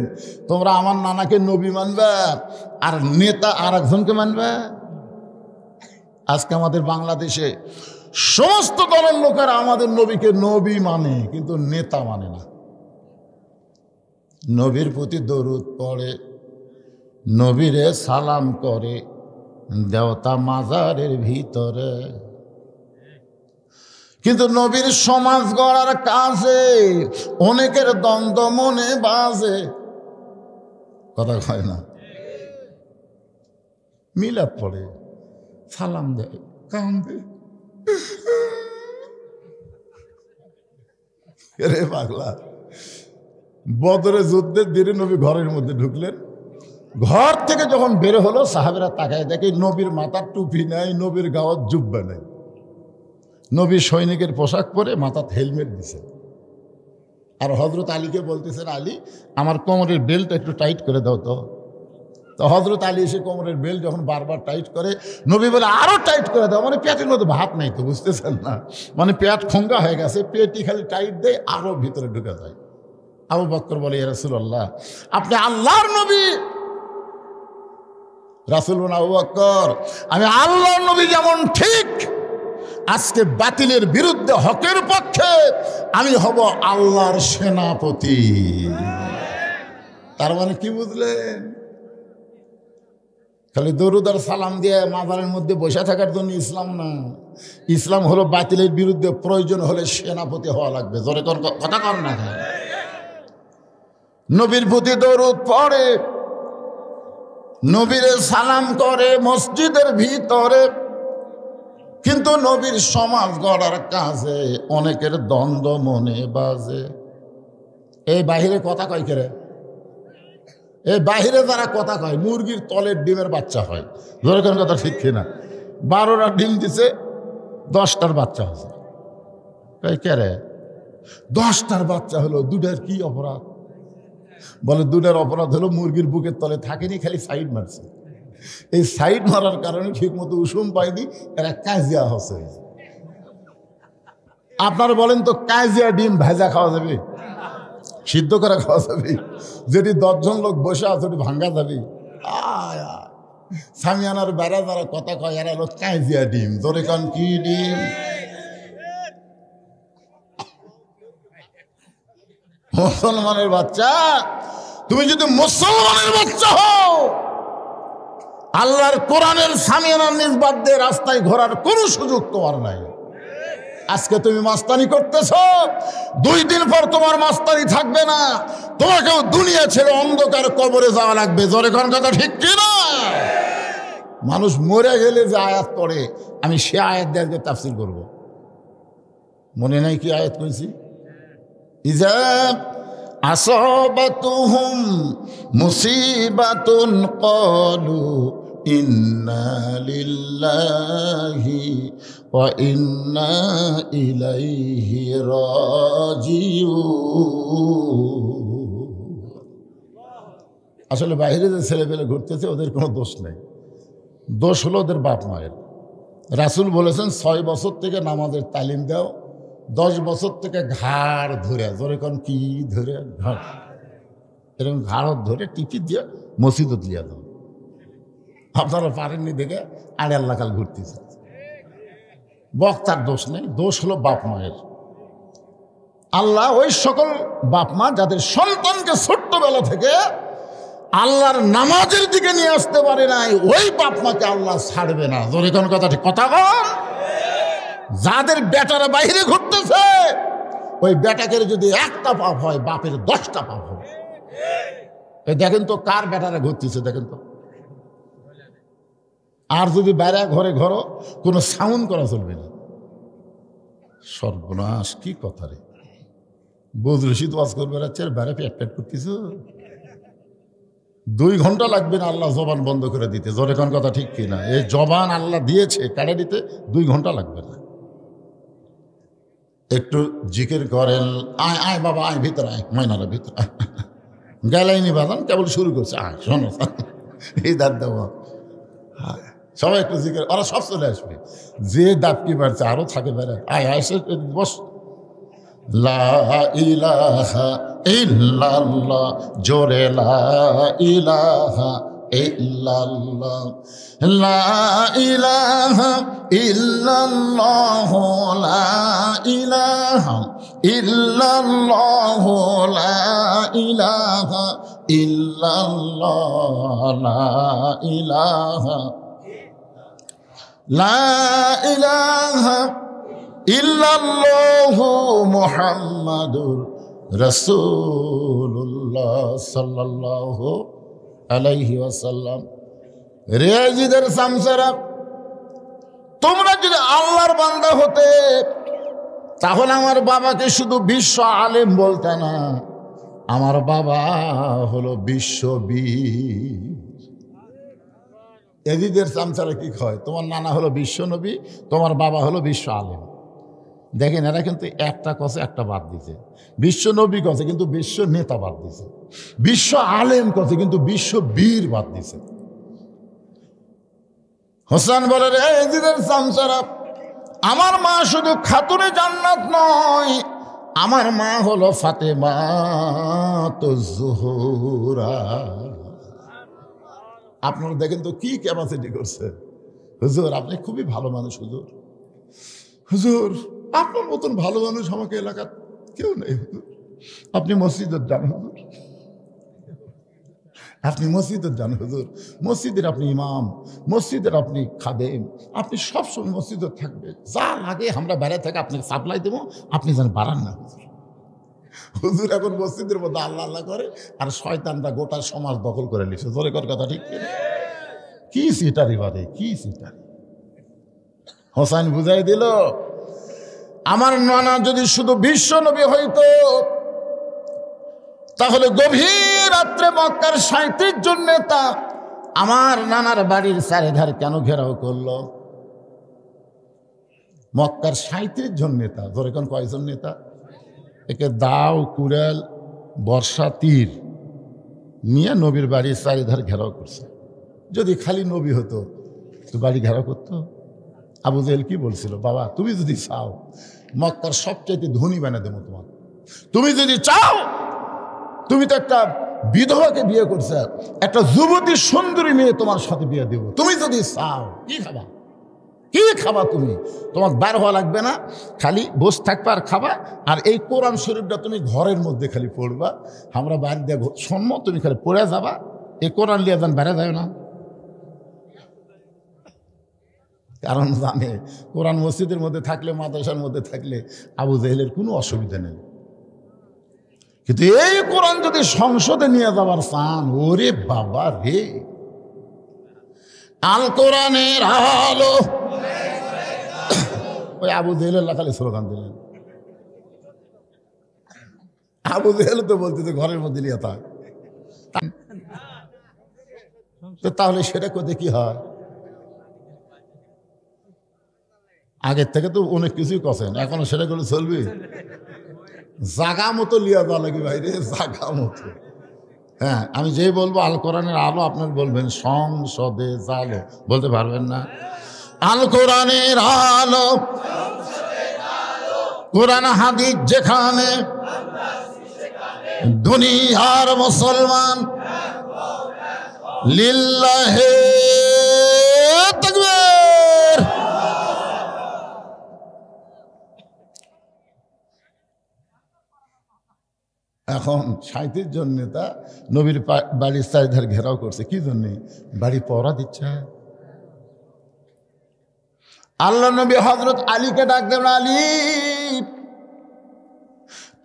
তোমরা আমার নানাকে নবী মানবে আর নেতা আর একজনকে মানবে। আজকে আমাদের বাংলাদেশে সমস্ত দলের লোকেরা আমাদের নবীকে নবী মানে, কিন্তু নেতা মানে না। নবীর প্রতি দরুদ পড়ে, নবীরে সালাম করে, দেবতা মাজারের ভিতরে, কিন্তু নবীর সমাজ গড়ার কাজে অনেকের দ্বন্দ্ব মনে বাজে। কথা কয় না? মিলাদ পড়ে, সালাম দেয়, কান্দে, রে পাগলা। বদরে যুদ্ধের দিনে নবী ঘরের মধ্যে ঢুকলেন, ঘর থেকে যখন বের হলো সাহাবেরা তাকায় দেখে নবীর মাথার টুপি নাই, নবীর গাওয়ার জুব্বা নাই, নবী সৈনিকের পোশাক পরে মাথার হেলমেট দিছে। আর হজরত আলীকে বলতেছেন, আলী আমার কোমরের বেল্ট একটু টাইট করে দাও তো। তো হজরত আলী এসে কোমরের বেল্ট যখন বারবার টাইট করে, নবী বলে আরো টাইট করে দাও। মানে পেটের মধ্যে ভাত নাই তো, বুঝতেছেন না? মানে পেট খোঙ্গা হয়ে গেছে, পেটই খালি টাইট দেয়, আরো ভিতরে ঢুকে যায়। আবু বকর বলে, ইয়া রাসূলুল্লাহ, আপনি আল্লাহর নবী। রাসূল বলেন, আবু বকর, আমি আল্লাহর নবী যেমন ঠিক আজকে বাতিলের বিরুদ্ধে হকের পক্ষে আমি হব আল্লাহর সেনাপতি। তার মানে কি বুঝলেন? খালি দরুদ আর সালাম দিয়ে মাজারের মধ্যে বসে থাকার জন্য ইসলাম না। ইসলাম হলো বাতিলের বিরুদ্ধে প্রয়োজন হলে সেনাপতি হওয়া লাগবে। জোরে কথা কর না। নবীর প্রতি দরুদ পড়ে, নবীর সালাম করে মসজিদের ভিতরে, কিন্তু নবীর সমাজ গড়ার কাজে অনেকের দ্বন্দ্ব মনে বাজে। এই বাহিরে কথা কয় কেরে? এই বাহিরে যারা কথা কয় মুরগির তলের ডিমের বাচ্চা হয়। যেরকম কথা ঠিক কিনা? 12টা ডিম দিছে, 10টার বাচ্চা হয়েছে। কেরে 10টার বাচ্চা হলো, 2টার কি অপরাধ? বলে 2টার অপরাধ হলো মুরগির বুকের তলে থাকেনি, খালি সাইড মারছে। এই সাইড মারার কারণে ঠিক মতো উষুম পায়নি, এরা কাজিয়া হচ্ছে। আপনারা বলেন তো, কাজিয়া ডিম ভেজা খাওয়া যাবে? সিদ্ধ করে খাওয়া যাবে? যেটি 10 জন লোক বসে আছে ওটি ভাঙ্গা যাবে? সামিয়ানার বেড়া যারা কথা কয় এরা হলো কাজিয়া ডিম। ধরে কান কি ডিম? মুসলমানের বাচ্চা, তুমি যদি মুসলমানের বাচ্চা হও, আল্লাহর কোরআনের সামিয়ানার নিসবাত দিয়ে রাস্তায় ঘোরার কোনো সুযোগ তোমার নাই। আজকে তুমি মাস্তানি করতেছ, 2 দিন পর তোমার মাস্তানি থাকবে না, তোমাকেও দুনিয়া ছেড়ে অন্ধকার কবরে যাওয়া লাগবে। জোরে কোন কথা ঠিক কিনা? মানুষ মরে গেলে যে আয়াত পড়ে, আমি সে আয়াত দিয়ে তাফসীর করব। মনে নাই কি আয়াত কইছি? ইজা আসাবাতুহুম মুসিবাতুন ক্বালু ইন্না লিল্লাহি ওয়া ইন্না ইলাইহি রাজিউন। আসলে বাইরে যে ছেলেপেলে ঘুরতেছে ওদের কোনো দোষ নেই, দোষ হলো ওদের বাপ মায়ের। রাসূল বলেছেন 6 বছর থেকে নামাজের তালিম দাও, 10 বছর থেকে ঘাড় ধরে, জোরে কোন কি ধরে, ঘাড় এরকম ঘাড় ধরে টিপি দিয়ে মসজিদত লিয়া দাও। আপনারা পারেননি দেখে 8 লাখাল ঘুরতেছে। বক্তার দোষ নেই, দোষ হলো বাপ মায়ের। আল্লাহ ওই সকল বাপ মা যাদের সন্তানকে ছোট্টবেলা থেকে আল্লাহর নামাজের দিকে নিয়ে আসতে পারে নাই, ওই বাপ মাকে আল্লাহ ছাড়বে না। জোরে কোন কথা ঠিক কথা বল। যাদের বেটারা বাইরে ঘুরতেছে, ওই বেটাকে যদি একটা পাপ হয়, বাপের 10টা পাপ হবে। দেখেন তো কার বেটারা ঘুরতেছে, দেখেন তো। আর যদি বাইরে ঘরে ঘরো, কোনো সাউন্ড করা চলবে না। সর্বনাশ, কি কথা রে! বদরশিদ ওয়াজ করবে রাচ্ছে, বাইরে পেট পেট করতেছ। 2 ঘন্টা লাগবে না আল্লাহ জবান বন্ধ করে দিতে। জোরে কোন কথা ঠিক কিনা? এই জবান আল্লাহ দিয়েছে, কাটে দিতে 2 ঘন্টা লাগবে না। একটু জিকির করেন, আয় আয় বাবা আয়, ভিতরে আয়, ময়নারা ভিতরে আয়। গেলাইনি বাজান, কেবল শুরু করছে, আয় শোনো এই দাঁত দেওয়া, সবাই একটু জিকির, ওরা সব চলে আসবে। যে দাঁত কি পারছে আরো থাকে বেড়ে, আয় আয় বস। লা ইলাহা ইল্লাল্লাহ, জোরে লা ইলাহা ইল্লাল্লাহ, লা ইলাহা ইল্লাল্লাহ, লা ইলাহা ইল্লাল্লাহ, লা ইলাহা ইল্লাল্লাহ, লা ইলাহা, লা ইলাহা ইল্লাল্লাহ মুহাম্মাদুর রাসূলুল্লাহ সাল্লাল্লাহু আলাইহি ওয়াসাল্লাম। রেজিদের সামসারা, তোমরা যদি আল্লাহর বান্দা হতে, তাহলে আমার বাবাকে শুধু বিশ্ব আলেম বলতে না, আমার বাবা হলো বিশ্ববীর। এজিদের সামসারা কি কয়? তোমার নানা হলো বিশ্ব নবী, তোমার বাবা হলো বিশ্ব আলেম। দেখেন এরা কিন্তু একটা কষে একটা বাদ দিছে। বিশ্ব নবী কষে কিন্তু বিশ্ব নেতা বাদ দিছে, বিশ্ব আলেম কষে কিন্তু বিশ্ব বীর বাদ দিছে। হোসেন বলে, রে এজিদের সামসারা, আমার মা শুধু খাতুনে জান্নাত নয়, আমার মা হলো ফাতেমাতুজ জোহরা। আপনারা দেখেন তো কি ক্যাপাসিটি করছে। হুজুর আপনি খুবই ভালো মানুষ হুজুর, হুজুর আপনার মতন ভালো মানুষ আমাকে এলাকার কেউ নেই হুজুর, আপনি মসজিদের যান হুজুর, আপনি মসজিদের যান হুজুর, মসজিদের আপনি ইমাম, মসজিদের আপনি খাদেম, আপনি সবসময় মসজিদে থাকবে, যা লাগে আমরা বাইরে থেকে আপনাকে সাপ্লাই দেবো, আপনি যেন বাড়ান না হুজুর। হুজুর এখন মসজিদের মধ্যে আল্লাহ আল্লাহ করে আর শয়তানরা গোটা সমাজ দখল করে নিচ্ছে। জোরে কর কথা ঠিক কিনা? কি সিটারি বারে, কি সিটারি। হোসাইন বুঝাই দিল, আমার নানা যদি শুধু বিশ্ব নবী হইতো তাহলে গভীর রাত্রে মক্কার 37 জন নেতা আমার নানার বাড়ির চারিধার কেন ঘেরাও করলো? মক্কার 37 জন নেতা, ধরে কোন কয়জন নেতা? একে দাও কুড়াল বর্ষা তীর নিয়ে নবীর বাড়ির চারিধার ঘেরাও করছে। যদি খালি নবী হতো তো বাড়ি ঘেরাও করতো? আবু জেহেল কি বলছিল, বাবা তুমি যদি চাও মক্কার সবচাইতে ধনী বানিয়ে দেবো তোমাকে, তুমি যদি চাও, তুমি তো একটা বিধবাকে বিয়ে করছে, একটা যুবতী সুন্দরী মেয়ে তোমার সাথে বিয়ে দেবো, তুমি যদি চাও কি খাবা, কি খাবা তুমি? তোমার বার হওয়া লাগবে না, খালি বসে থাকবা আর খাবা, আর এই কোরআন শরীফটা তুমি ঘরের মধ্যে খালি পড়বা, আমরা বাইরে দিয়ে শুনবো, তুমি খালি পড়ে যাবা, এই কোরআন লিয়ে যান বাইরে যাবে না। কারণ জানে কোরআন মসজিদের মধ্যে থাকলে, মাদ্রাসার মধ্যে থাকলে আবু জেহেলের কোনো অসুবিধা নেই। কিন্তু এই কোরআন যদি সংসদে নিয়ে যাবার চান, ওরে বাবা রে, আল কোরআনের আলো, ওই আবু জেহেলের খালি স্লোগান দিলেন। আবু জেহেল তো বলতে যে ঘরের মধ্যে নিয়ে থাক, তাহলে সেটা করতে কি হয়? আগের থেকে তো অনেক কিছুই কছেন, এখনো সেটা করলে চলবে? জাগা মতো লিয়া দেওয়া লাগে ভাইরে, জাগা মতো। হ্যাঁ, আমি যেই বলবো আল কোরআনের আলো, আপনার বলবেন সংসদে জালো, বলতে পারবেন না? আল কোরআনের আলো, কোরআন হাদিস যেখানে, দুনিয়ার মুসলমান লিল্লাহে তাকবীর। এখন 37 জন নেতা নবীর বাড়ির চারিধার ঘেরাও করছে, কি জন্যে? বাড়ি পড়া দিচ্ছে। আল্লাহ নবী হযরত আলীকে ডাক দেন, আলী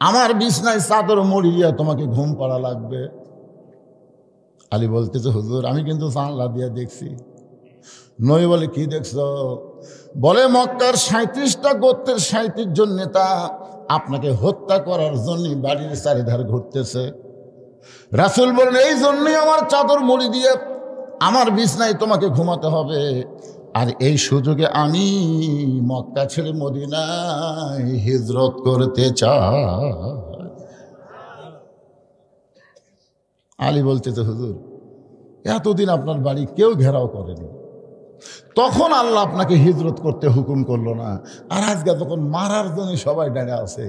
আমার বিছনায় চাদর মুড়ি দিয়ে তোমাকে ঘুম পাড়া লাগবে। আলী বলতেছে, হুজুর আমি কিন্তু জানলা দিয়ে দেখছি। নবী বলে, কি দেখছ? বলে, মক্কার 37টা গোত্রের 37 জন নেতা আপনাকে হত্যা করার জন্য বাড়ির চারিধার ঘুরতেছে। রাসূল বলেন, এই জন্যই আমার চাদর মুড়ি দিয়ে আমার বিছনায় তোমাকে ঘুমাতে হবে, আর এই সুযোগে আমি মক্কা ছেড়ে মদিনায় হিজরত করতে চাই। আলী বলতেছে, হুজুর এতদিন আপনার বাড়ি কেউ ঘেরাও করেনি, তখন আল্লাহ আপনাকে হিজরত করতে হুকুম করলো না, আর আজকে তখন মারার জন্য সবাই দাঁড়িয়ে আছে,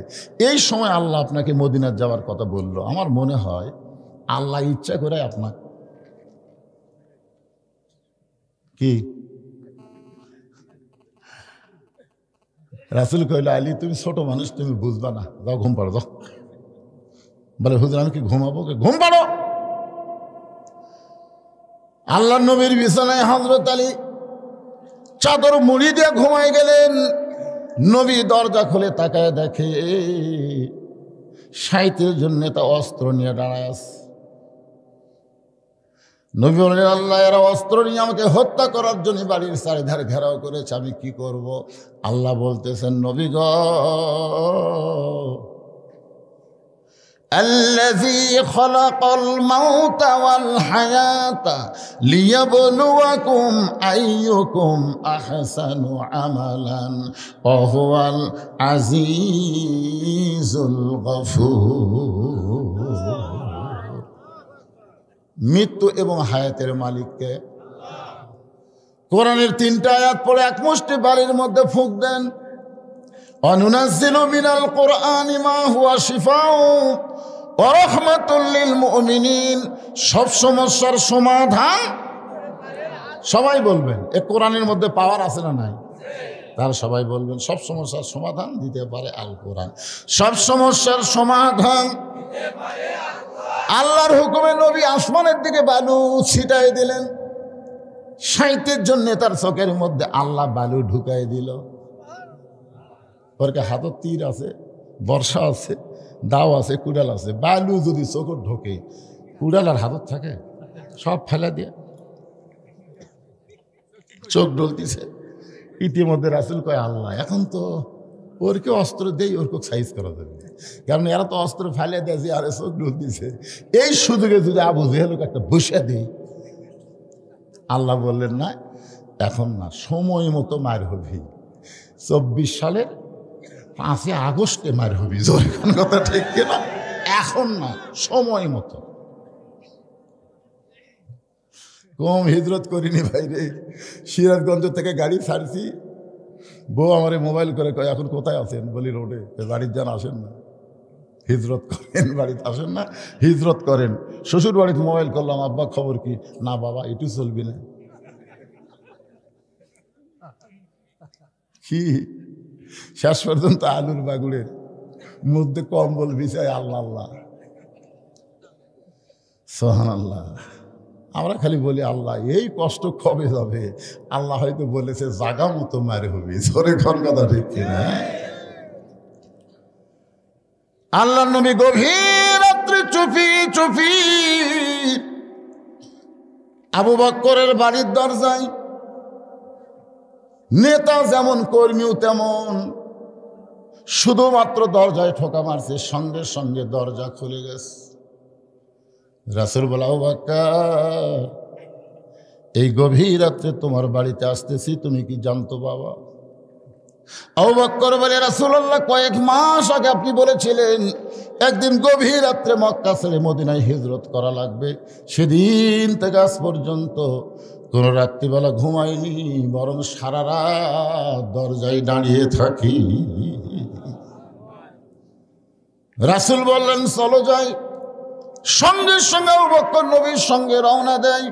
এই সময় আল্লাহ আপনাকে মদিনার যাওয়ার কথা বলল। আমার মনে হয় আল্লাহ ইচ্ছা করে আপনার কি রাসূল কইল, আলী তুমি ছোট মানুষ, তুমি বুঝবা না, যাও ঘুম পাড়ো যাও। বলে, হুজুর আমি কি ঘুমাবো? ঘুম পাড়ো। আল্লাহ নবীর বিছানায় হযরত আলী চাদর মুড়ি দিয়ে ঘুমাই গেলেন। নবী দরজা খুলে তাকায় দেখে 37 জন নেতা অস্ত্র নিয়ে দাঁড়ায় আছে। নবী বললেন, আল্লাহ এরা অস্ত্র নিয়ে আমাকে হত্যা করার জন্য বাড়ির চারিধারে ঘেরাও করেছে, আমি কি করব? আল্লাহ বলতেছেন, নবী গো, الذي خلق الموت والحياة ليبلوكم أيكم أحسن عملا وهو العزيز الغفور। মৃত্যু এবং হায়াতের মালিককে। কোরআনের 3টা আয়াত পড়ে এক মুষ্টি বালির মধ্যে ফুঁক দেন। অনুনাজ্জিলু মিনাল কুরআনি মা হুয়া শিফাউ ওয়া রাহমাতুল লিল মুমিনিন। সব সমস্যার সমাধান, সবাই বলবেন এ কোরআনের মধ্যে পাওয়ার আছে না নাই? তারা সবাই বলবেন সব সমস্যার সমাধান দিতে পারে আল কোরআন। সব সমস্যার সমাধান আল্লাহর হুকুমে নবী আসমানের দিকে বালু ছিটাই দিলেন। সাইতের জন্য তার চোখের মধ্যে আল্লাহ বালু ঢুকাই দিল। ওর হাতত তীর আছে, বর্ষা আছে, দাও আছে, কুড়াল আছে। বালু যদি চোখে ঢোকে, কুড়াল আর হাতত থাকে, সব ফেলা দিয়ে চোখ ডলতিছে। ইতিমধ্যে রাসূল কয় আল্লাহ এখন তো ওরকে অস্ত্র দেই, ওরকে সাইজ করা যাবে, কারণ এরা তো অস্ত্র ফেলে দিয়েছে আরে চোখ ডলতিছে। এই সুযোগে যদি আবু জেহেলকে একটা বসে দেই। আল্লাহ বললেন না, এখন না, সময় মতো মার হবি। 24 সালের 5 আগস্টে মার হবি। যখন কথা ঠিক কিনা? এখন না, সময় মতো। কম হিজরত করিনি ভাই রে। সিরাজগঞ্জ থেকে গাড়ি ছাড়ছি, বউ আমারে মোবাইল করে কয় এখন কোথায় আছেন? বলি রোডে। বাড়ির যান, আসেন না, হিজরত করেন, বাড়িতে আসেন না, হিজরত করেন। শ্বশুর বাড়িতে মোবাইল করলাম, আব্বা খবর কি? না বাবা, এটু চলবি না। কি শেষ পর্যন্ত আলুর বাগুড়ের মধ্যে কম্বল বিছায় আল্লাহ আল্লাহ সুবহানাল্লাহ। আমরা খালি বলি আল্লাহ এই কষ্ট কবে যাবে? আল্লাহ হয়তো বলেছে জাগা মতো মারে হবি। জোরে কোন কথা ঠিক কিনা? আল্লাহ নবী গভীর রাত্রে চুপি চুপি আবু বকরের বাড়ির দরজায়, নেতা যেমন কর্মীও তেমন, শুধুমাত্র দরজায় ঠোকা মারছে, সঙ্গে সঙ্গে দরজা খুলে গেছে। রাসূল বলে আবু বকর, এই গভীর রাত্রে তোমার বাড়িতে আসতেছি, তুমি কি জানতো বাবা? আবু বকর বলে রাসূলুল্লাহ, কয়েক মাস আগে আপনি বলেছিলেন একদিন গভীর রাত্রে মক্কা ছেড়ে মদিনায় হিজরত করা লাগবে। সেদিন থেকে আজ পর্যন্ত কোন রাত্রিবেলা ঘুমাইনি, বরং সারা রাত দরজায় দাঁড়িয়ে থাকি। রাসূল বললেন চলো যাই। সঙ্গে সঙ্গে আবু বকর নবীর সঙ্গে রওনা দেয়।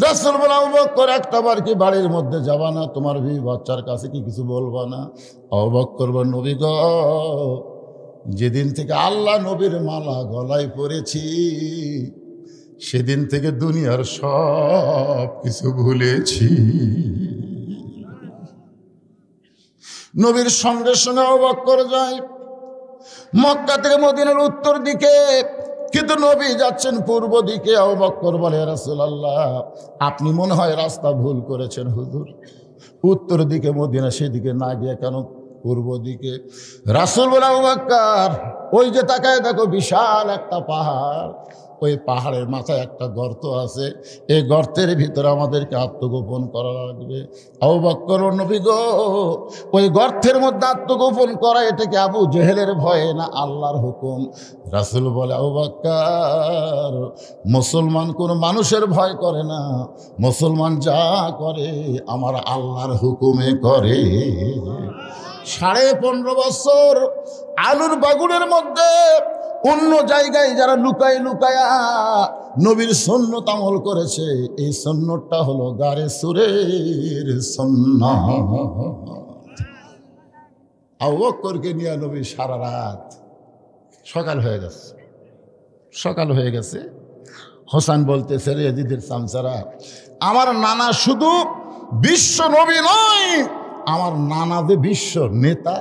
রাসূল বলে আবু বকর, একটা বার কি বাড়ির মধ্যে যাবা না? তোমার বিবি বাচ্চার কাছে কি কিছু বলবা না? আবু বকর বলে নবী গো, যেদিন থেকে আল্লাহ নবীর মালা গলায় পড়েছি সেদিন থেকে দুনিয়ার সব কিছু ভুলেছি। নবীর সঙ্গে সঙ্গে আবু বকর যায়। মক্কা থেকে মদিনার উত্তর দিকে, কিন্তু নবী যাচ্ছেন পূর্ব দিকে। আবু বকর বলে রাসূলুল্লাহ, আপনি মনে হয় রাস্তা ভুল করেছেন হুজুর, উত্তর দিকে মদিনা, সেদিকে না গিয়ে কেন পূর্ব দিকে? রাসূল বলে আবু বকর, ওই যে তাকায় দেখো বিশাল একটা পাহাড়, ওই পাহাড়ের মাথায় একটা গর্ত আছে, এই গর্তের ভিতরে আমাদেরকে আত্মগোপন করা লাগবে। আবু বকর, নবী গো, ওই গর্তের মধ্যে আত্মগোপন করা এটা কি আবু জেহেলের ভয়ে না আল্লাহর হুকুম? রাসূল বলে আবু বকর, মুসলমান কোন মানুষের ভয় করে না, মুসলমান যা করে আমার আল্লাহর হুকুমে করে। 15.5 বছর আলুর বাগুনের মধ্যে অন্য জায়গায় যারা লুকায় লুকায়া নবীর সুন্নত আমল করেছে, এই সুন্নতটা হলো গারে সুরের সুন্নাত। আবু বকরকে নিয়ে নবী সারা রাত, সকাল হয়ে গেছে, সকাল হয়ে গেছে। হোসেন বলতেছে রে ইয়াজিদের চামচারা, আমার নানা শুধু বিশ্ব নবী নয়, আমার নানা যে বিশ্ব নেতা।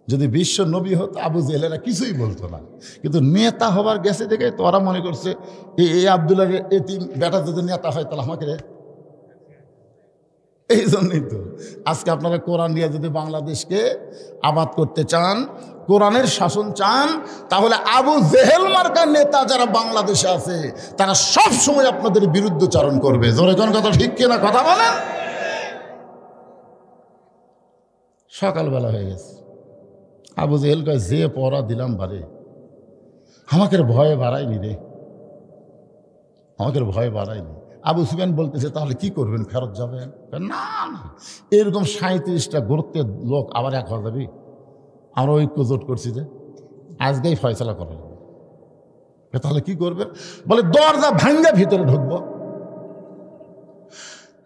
যদি বিশ্ব নবী হতো আবু জেহেলেরা কিছুই বলতো না, কিন্তু নেতা হবার গেছে দেখে তো ওরা মনে করছে এই আব্দুল্লাহ এতিম বেটা যদি নেতা হয় তাহলে আমাকে রে। এই জন্যই তো আজকে আপনারা কোরআন নিয়ে যদি বাংলাদেশকে আবাদ করতে চান, কোরআনের শাসন চান, তাহলে আবু জেহেল মার্কার নেতা যারা বাংলাদেশে আছে তারা সব সময় আপনাদের বিরুদ্ধচারণ করবে। জোরে কোন কথা ঠিক কিনা কথা বলেন? সকালবেলা হয়ে গেছে। আবু জেহেল কয় যে পড়া দিলাম বারে, আমাকে ভয়ে বাড়ায়নি রে, আমাকে ভয় বাড়ায়নি। আবু সুফিয়ান বলতেছে তাহলে কি করবেন, ফেরত যাবেন? না না, এরকম 37টা গোত্রের লোক আবার এক হয়ে যাবি, আমরা ঐক্য জোট করছি যে আজকেই ফয়সালা করা যাবে। তাহলে কি করবেন? বলে দরজা ভাঙ্গা ভিতরে ঢুকবো।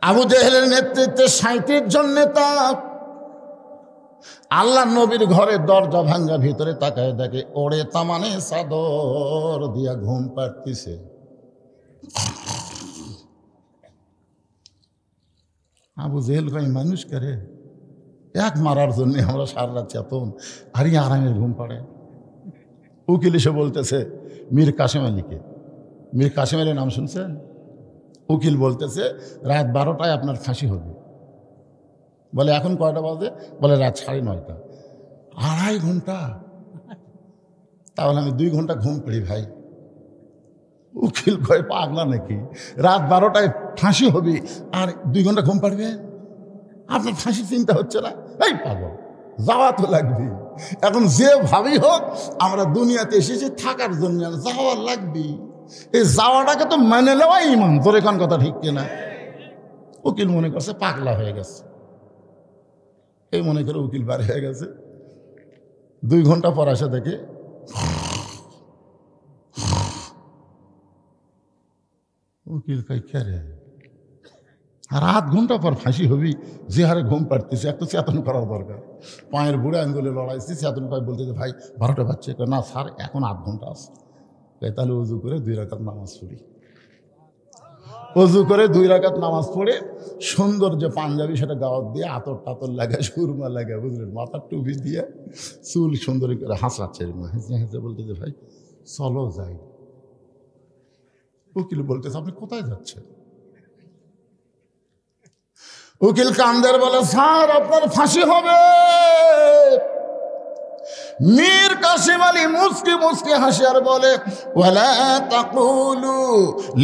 আবু জেহেলের নেতৃত্বে 37 জন নেতা আল্লাহ নবীর ঘরের দরজা ভাঙ্গা, ভিতরে তাকায় দেখে ওড়ে তামানে চাদর দিয়া ঘুম পাড়তিছে। আবু জেহেল কই মানুষ করে এক মারার জন্য আমরা সারা রাত চেতন, আর আরামের ঘুম পাড়ে। উকিল এসে বলতেছে মীর কাসেম আলীকে, মীর কাসেম আলীর নাম শুনছেন? উকিল বলতেছে রাত 12টায় আপনার ফাঁসি হবে। বলে এখন কয়টা বাজে? বলে রাত 9:30। 2.5 ঘন্টা, তাহলে আমি 2 ঘন্টা ঘুম পাড়ি ভাই। উকিল কয় পাগলা নাকি, রাত 12টায় ফাঁসি হবে আর 2 ঘন্টা ঘুম পাড়বে? আপনার ফাঁসি চিন্তা হচ্ছে না? এই পাগল, যাওয়া তো লাগবে। এখন যে ভাবি হোক আমরা দুনিয়াতে এসেছি থাকার জন্য, যাওয়া লাগবে। এই যাওয়াটাকে তো মেনে নেওয়াই ইমান। তোর এখন কথা ঠিক কিনা? উকিল মনে করছে পাগলা হয়ে গেছে, এই মনে করে উকিল বার হয়ে গেছে। 2 ঘন্টা পর আসে দেখে উকিল কই খেরে, আর 8 ঘন্টা পর ফাঁসি হবি, যে হারে ঘুম পাড়তেছে একটু চেতন করার দরকার। পায়ের বুড়ে আঙ্গুলে লড়াইছি, চেতন পায় বলতেছে ভাই 12টা বাজছে। না স্যার এখন 8 ঘন্টা আছে। তাহলে উজু করে 2 রাকাত নামাজ পড়ি। উজু করে 2 রাকাত নামাজ পড়ে সুন্দর যে পাঞ্জাবি সেটা গাওয়াত দিয়ে আতর টাতর লাগায়, সুরমা লাগায়, বুঝলেন, মাথার টুপি দিয়ে চুল সুন্দর করে হাসরাচ্ছে, হেসে হেসে বলতেছে ভাই চলো যাই। উকিল বলতেছে আপনি কোথায় যাচ্ছেন? উকিল কান্দের বলে স্যার আপনার ফাঁসি হবে। মীর কাসেম আলী মুস্কি মুস্কি হাসি আর বলে ওয়ালা তাকুলু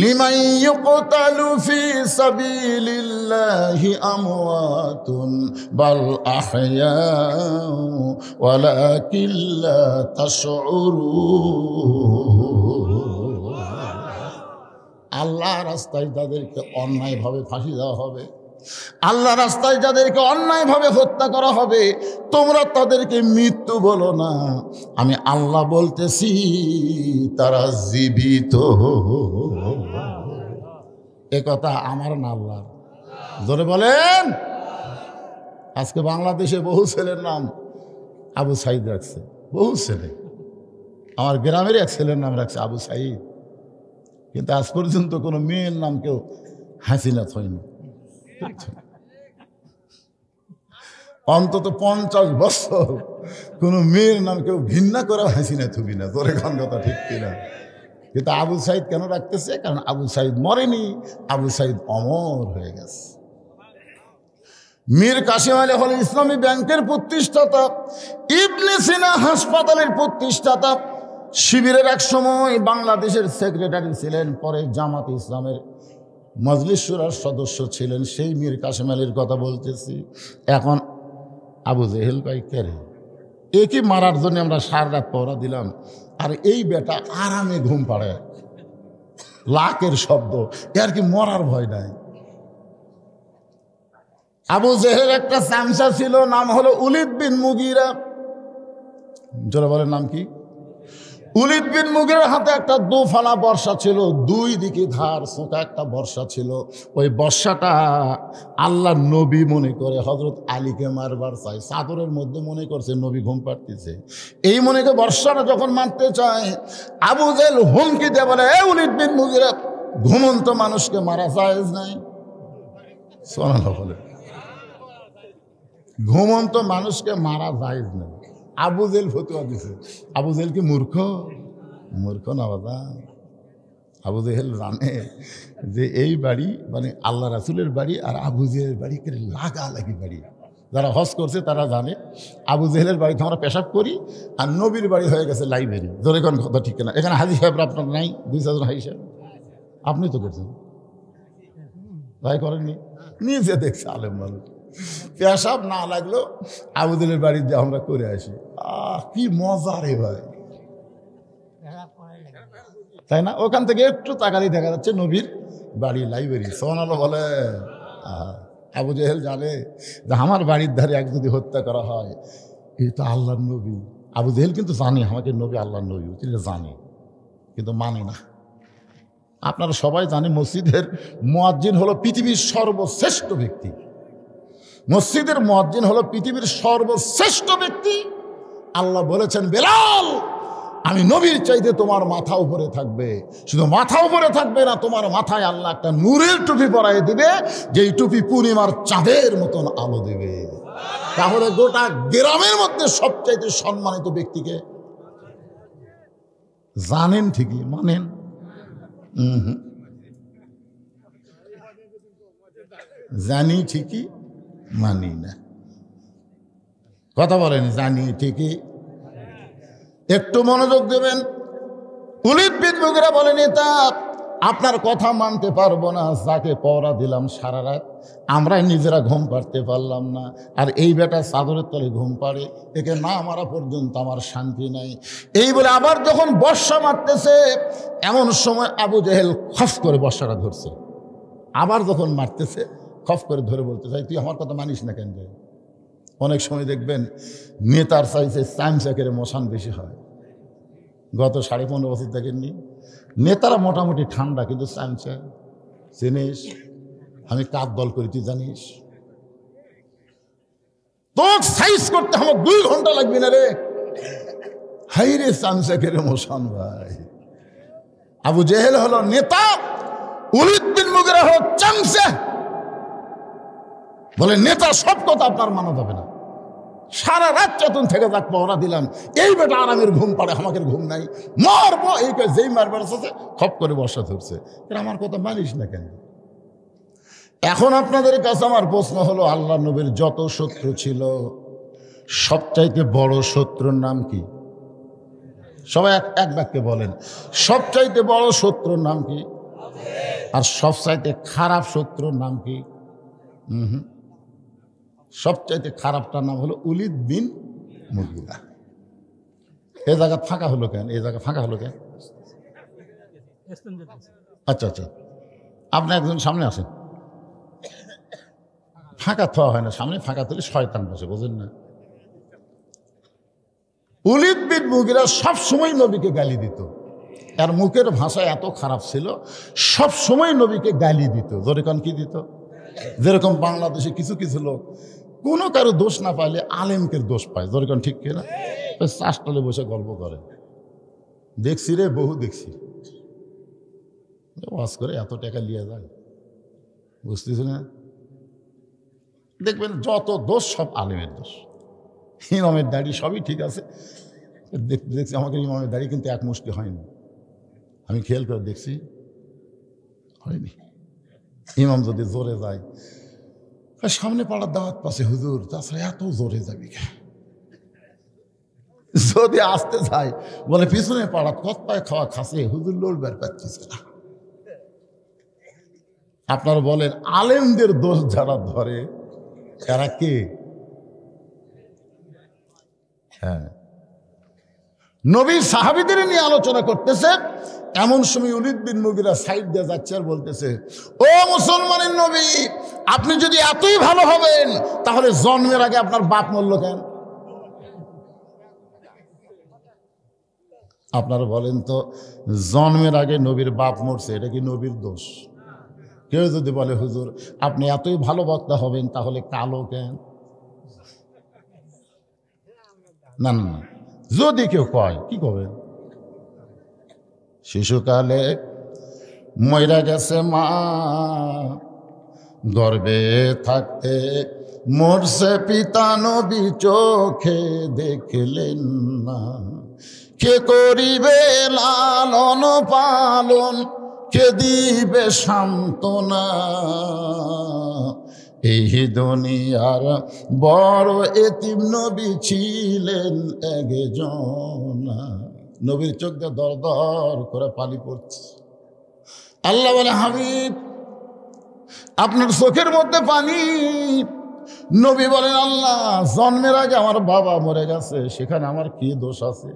লিমান ইউকতালু ফি সাবিলিল্লাহি আমওয়াতুন বাল আহয়াউ ওয়ালাকিন লা তাশউরুন। আল্লাহ রাস্তায় যাদেরকে অন্যায়ভাবে ফাঁসি দেওয়া হবে, আল্লাহ রাস্তায় যাদেরকে অন্যায়ভাবে হত্যা করা হবে, তোমরা তাদেরকে মৃত্যু বলো না, আমি আল্লাহ বলতেছি তারা জীবিত। এ কথা আমার না আল্লাহ। জোরে বলেন। আজকে বাংলাদেশে বহু ছেলের নাম আবু সাইদ রাখছে, বহু ছেলে। আমার গ্রামের এক ছেলের নাম রাখছে আবু সাইদ, কিন্তু আজ পর্যন্ত কোনো মেয়ের নাম কেউ হাসিনা হয়নি। অন্তত 50 বছর কোনো মেয়ের নাম কেউ ঘৃণা করে হাসিনা থুবি না। তোর এখন কথা ঠিক কিনা? কিন্তু আবু সাইদ কেন রাখতেছে? কারণ আবু সাইদ মরেনি, আবু সাইদ অমর হয়ে গেছে। মীর কাসেম আলী হলেন ইসলামী ব্যাংকের প্রতিষ্ঠাতা, ইবনে সিনা হাসপাতালের প্রতিষ্ঠাতা, শিবিরের এক সময় বাংলাদেশের সেক্রেটারি ছিলেন, পরে জামাত ইসলামের মজলিস শুরার সদস্য ছিলেন। সেই মীর কাসেম আলীর কথা বলতেছি। এখন আবু জেহেল ভাই কেরে, একই মারার জন্য আমরা সারা রাত পহরা দিলাম, আর এই বেটা আরামে ঘুম পাড়ে, লাকের শব্দ, এর কি মরার ভয় নাই। আবু জেহেল একটা চামচা ছিল, নাম হলো উলিদ বিন মুগিরা। জোরে বলেন নাম কি? উলিদ বিন মুগিরার হাতে একটা দুফালা বর্ষা ছিল, 2 দিকে ধার সোঁকা একটা বর্ষা ছিল। ওই বর্ষাটা আল্লাহ নবী মনে করে হজরত আলীকে মারবার চাই, চাদরের মধ্যে মনে করছে নবী ঘুম পাড়তেছে, এই মনে করে বর্ষাটা যখন মারতে চায়, আবু জেহেল হুমকি দিয়ে বলে এ উলিদ বিন মুগিরা, ঘুমন্ত মানুষকে মারা জায়েজ নাই। সুবহানাল্লাহ বলে, ঘুমন্ত মানুষকে মারা জায়েজ নাই। আবু জেহেল ফতোয়া দিছে। আবু জেহেল কি মূর্খ? মূর্খ না বাবা। আবু জেহেল জানে যে এই বাড়ি মানে আল্লাহ রাসূলের বাড়ি, আর আবু জেহেলের বাড়ি করে লাগালাগি বাড়ি। যারা হজ করছে তারা জানে আবু জেহেলের বাড়িতে আমরা পেশাব করি, আর নবীর বাড়ি হয়ে গেছে লাইব্রেরি। ধরে কোন কথা ঠিক না? এখানে হাজি সাহেব আপনার নাই? 2-4 জন হাজি সাহেব আপনি তো করছেন, ভাই করেননি? নিজে দেখছে আলেম মানুষ, পেশাব না লাগলো আবু জেহেলের বাড়িতে আমরা করে আসি। কি মজা রে ভাই, তাই না? ওখান থেকে একটু তাকালেই দেখা যাচ্ছে নবীর বাড়ি, লাইব্রেরি। সুবহানাল্লাহ বলে। আবু জেহেল জানে যে আমার বাড়ির ধারে এক যদি হত্যা করা হয়, এই তো আল্লাহর নবী। আবু জেহেল কিন্তু জানে আমাকে নবী আল্লাহর নবী, তিনি জানে, কিন্তু মানে না। আপনারা সবাই জানেন মসজিদের মুয়াজ্জিন হলো পৃথিবীর সর্বশ্রেষ্ঠ ব্যক্তি। মসজিদের মুয়াজ্জিন হলো পৃথিবীর সর্বশ্রেষ্ঠ ব্যক্তি। আল্লাহ বলেছেন, বেলাল, আমি নবীর চাইতে তোমার মাথা উপরে থাকবে। শুধু মাথা উপরে থাকবে না, তোমার মাথায় আল্লাহ একটা নূরের টুপি পরাই দিবে, যেই টুপি পূর্ণিমার চাঁদের মতন আলো দেবে। তাহলে গোটা গ্রামের মধ্যে সবচাইতে সম্মানিত ব্যক্তিকে জানেন ঠিকই, মানেন? জানি ঠিকই, মানি না। কথা বলেন, জানি ঠিকই। একটু মনোযোগ দেবেন। পুলিশ বিদবুকেরা বলেন, তা আপনার কথা মানতে পারবো না, যাকে পড়া দিলাম সারা রাত আমরাই নিজেরা ঘুম পাড়তে পারলাম না, আর এই বেটা চাদরের তলে ঘুম পাড়ে, একে না মারা পর্যন্ত আমার শান্তি নাই। এই বলে আবার যখন বর্ষা মারতেছে, এমন সময় আবু জেহেল খফ করে বর্ষাটা ধরছে। আবার যখন মারতেছে, খফ করে ধরে বলতে চাই, তুই আমার কথা মানিস না কেন? অনেক সময় দেখবেন নেতার চাইছে চামচাকের মশান বেশি হয়। গত 15.5 বছর দেখেননি? নেতারা মোটামুটি ঠান্ডা, কিন্তু চামচা চিনিস? আমি কার দল করি তুই জানিস? তোর সাইজ করতে আমার 2 ঘন্টা লাগবে না রে। হাই রে চামচাকের মশান ভাই। আবু জেহেল হলো নেতা, ওলীদ বিন মুগীরা হলো চামচা। বলে নেতা সব কথা আপনার মানা যাবে না, সারা রাত চেতন থেকে যাক পহরা দিলাম, এই বেটা আরামের ঘুম পাড়ে, আমাকে ঘুম নাই, মারবো। এই যেই মারবার আছে খপ করে বর্ষা ধরছে, আমার কথা মানিস না কেন? এখন আপনাদের কাছে আমার প্রশ্ন হলো, আল্লাহ নবীর যত শত্রু ছিল, সবচাইতে বড় শত্রুর নাম কি? সবাই এক বাক্যে বলেন, সবচাইতে বড় শত্রুর নাম কি? আর সবচাইতে খারাপ শত্রুর নাম কি? সবচাইতে খারাপটার নাম হলো ওলীদ বিন মুগীরা। এই জায়গা ফাঁকা হলো কেন? এই জায়গা ফাঁকা হলো কেন? আচ্ছা আচ্ছা, আপনি একজন সামনে আসেন। ফাঁকা থোয়া হয় না, সামনে ফাঁকা তুলে শয়তান বসে, বোঝেন না? ওলীদ বিন মুগীরা সবসময় নবীকে গালি দিত। আর মুখের ভাষা এত খারাপ ছিল, সবসময় নবীকে গালি দিত। যেরকম কি দিত? যেরকম বাংলাদেশে কিছু কিছু লোক কোনো কারো দোষ না পাইলে আলেমকে দোষ পায়। যেরকম ঠিক কিনা? চাষতলে বসে গল্প করে, দেখছি রে, বহু দেখছি। ওয়াজ করে এত টাকা নিয়ে যায়, বুঝতেছি না? দেখবেন যত দোষ সব আলেমের দোষ। ইমামের দাড়ি সবই ঠিক আছে, দেখছি আমাকে ইমামের দাড়ি কিন্তু এক মুষ্টি হয়নি। আমি খেয়াল করে দেখছি, হয়নি। ইমাম যদি জোরে যায়, সামনে পাড়ার দাওয়াত পাশে হুজুর, তাছাড়া এত জোরে যাবি। যদি আসতে যায়, বলে পিছনে পাড়া কত পায় খাওয়া খাসে, হুজুর লড়বার পাচ্ছিস না। আপনারা বলেন, আলেমদের দোষ যারা ধরে তারা কে? হ্যাঁ, নবী সাহাবীদের নিয়ে আলোচনা করতেছে, এমন সময় ওলীদ বিন মুগীরা সাইড দিয়ে যাচ্ছে আর বলতেছে, ও মুসলমানের নবী, আপনি যদি এতই ভালো হবেন, তাহলে জন্মের আগে আপনার বাপ মরল কেন? আপনারা বলেন তো, জন্মের আগে নবীর বাপ মরছে, এটা কি নবীর দোষ? কেউ যদি বলে, হুজুর আপনি এতই ভালো বক্তা হবেন, তাহলে কালো কেন? না না না, যদি কেউ কয়, কি করবেন? শিশুকালে মইরা গেছে মা, গর্ভে থাকতে মরছে পিতা, নবী চোখে দেখলেন না। কে করিবে লালন পালন, কে দিবে সান্ত্বনা, এই দুনিয়ার বড় এতিম নবী ছিলেন একজন। নবীর চোখ দিয়ে দর দর করে পানি পড়ছে। আল্লাহ বলে, হাবিব আপনার চোখের মধ্যে পানি। নবী বলেন, আল্লাহ জন্মের আগে আমার বাবা মরে গেছে, সেখানে আমার কি দোষ আছে?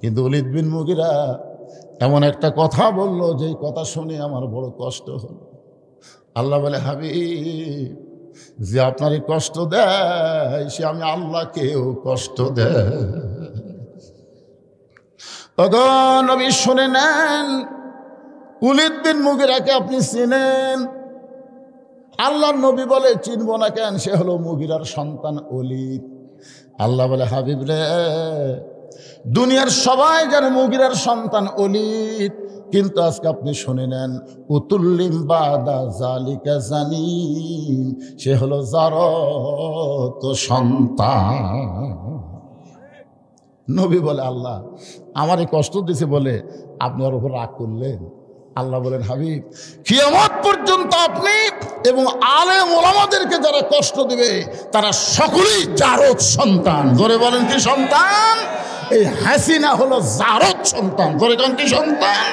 কিন্তু ওলীদ বিন মুগীরা এমন একটা কথা বলল, যেই কথা শুনে আমার বড় কষ্ট হলো। আল্লাহ বলে, হাবিব যে আপনারই কষ্ট দেয়, সে আমি আল্লাহকেও কষ্ট দেয়। নবী শুনে নেন, ওলীদ বিন মুগিরাকে আপনি চিনেন? আল্লাহর নবী বলে চিনব না কেন, সে হলো মুগিরার সন্তান ওলীদ। আল্লাহ বলে হাবিব রে, দুনিয়ার সবাই জানে মুগিরার সন্তান ওলীদ, কিন্তু আজকে আপনি শুনে নেন, উতুল্লিম বাদা জালিকা জানিন, সে হলো জারত সন্তান। নবী বলে আল্লাহ আমারে কষ্ট দিছে বলে আপনি ওর উপর রাগ করলেন? আল্লাহ বলেন হাবিব, কিয়ামত পর্যন্ত আপনি এবং আলেম ওলামাদেরকে যারা কষ্ট দিবে তারা সকলেই জারদ সন্তান। ধরে বলেন কি সন্তান? এই হাসিনা হলো জারদ সন্তান। ধরে কোন কি সন্তান?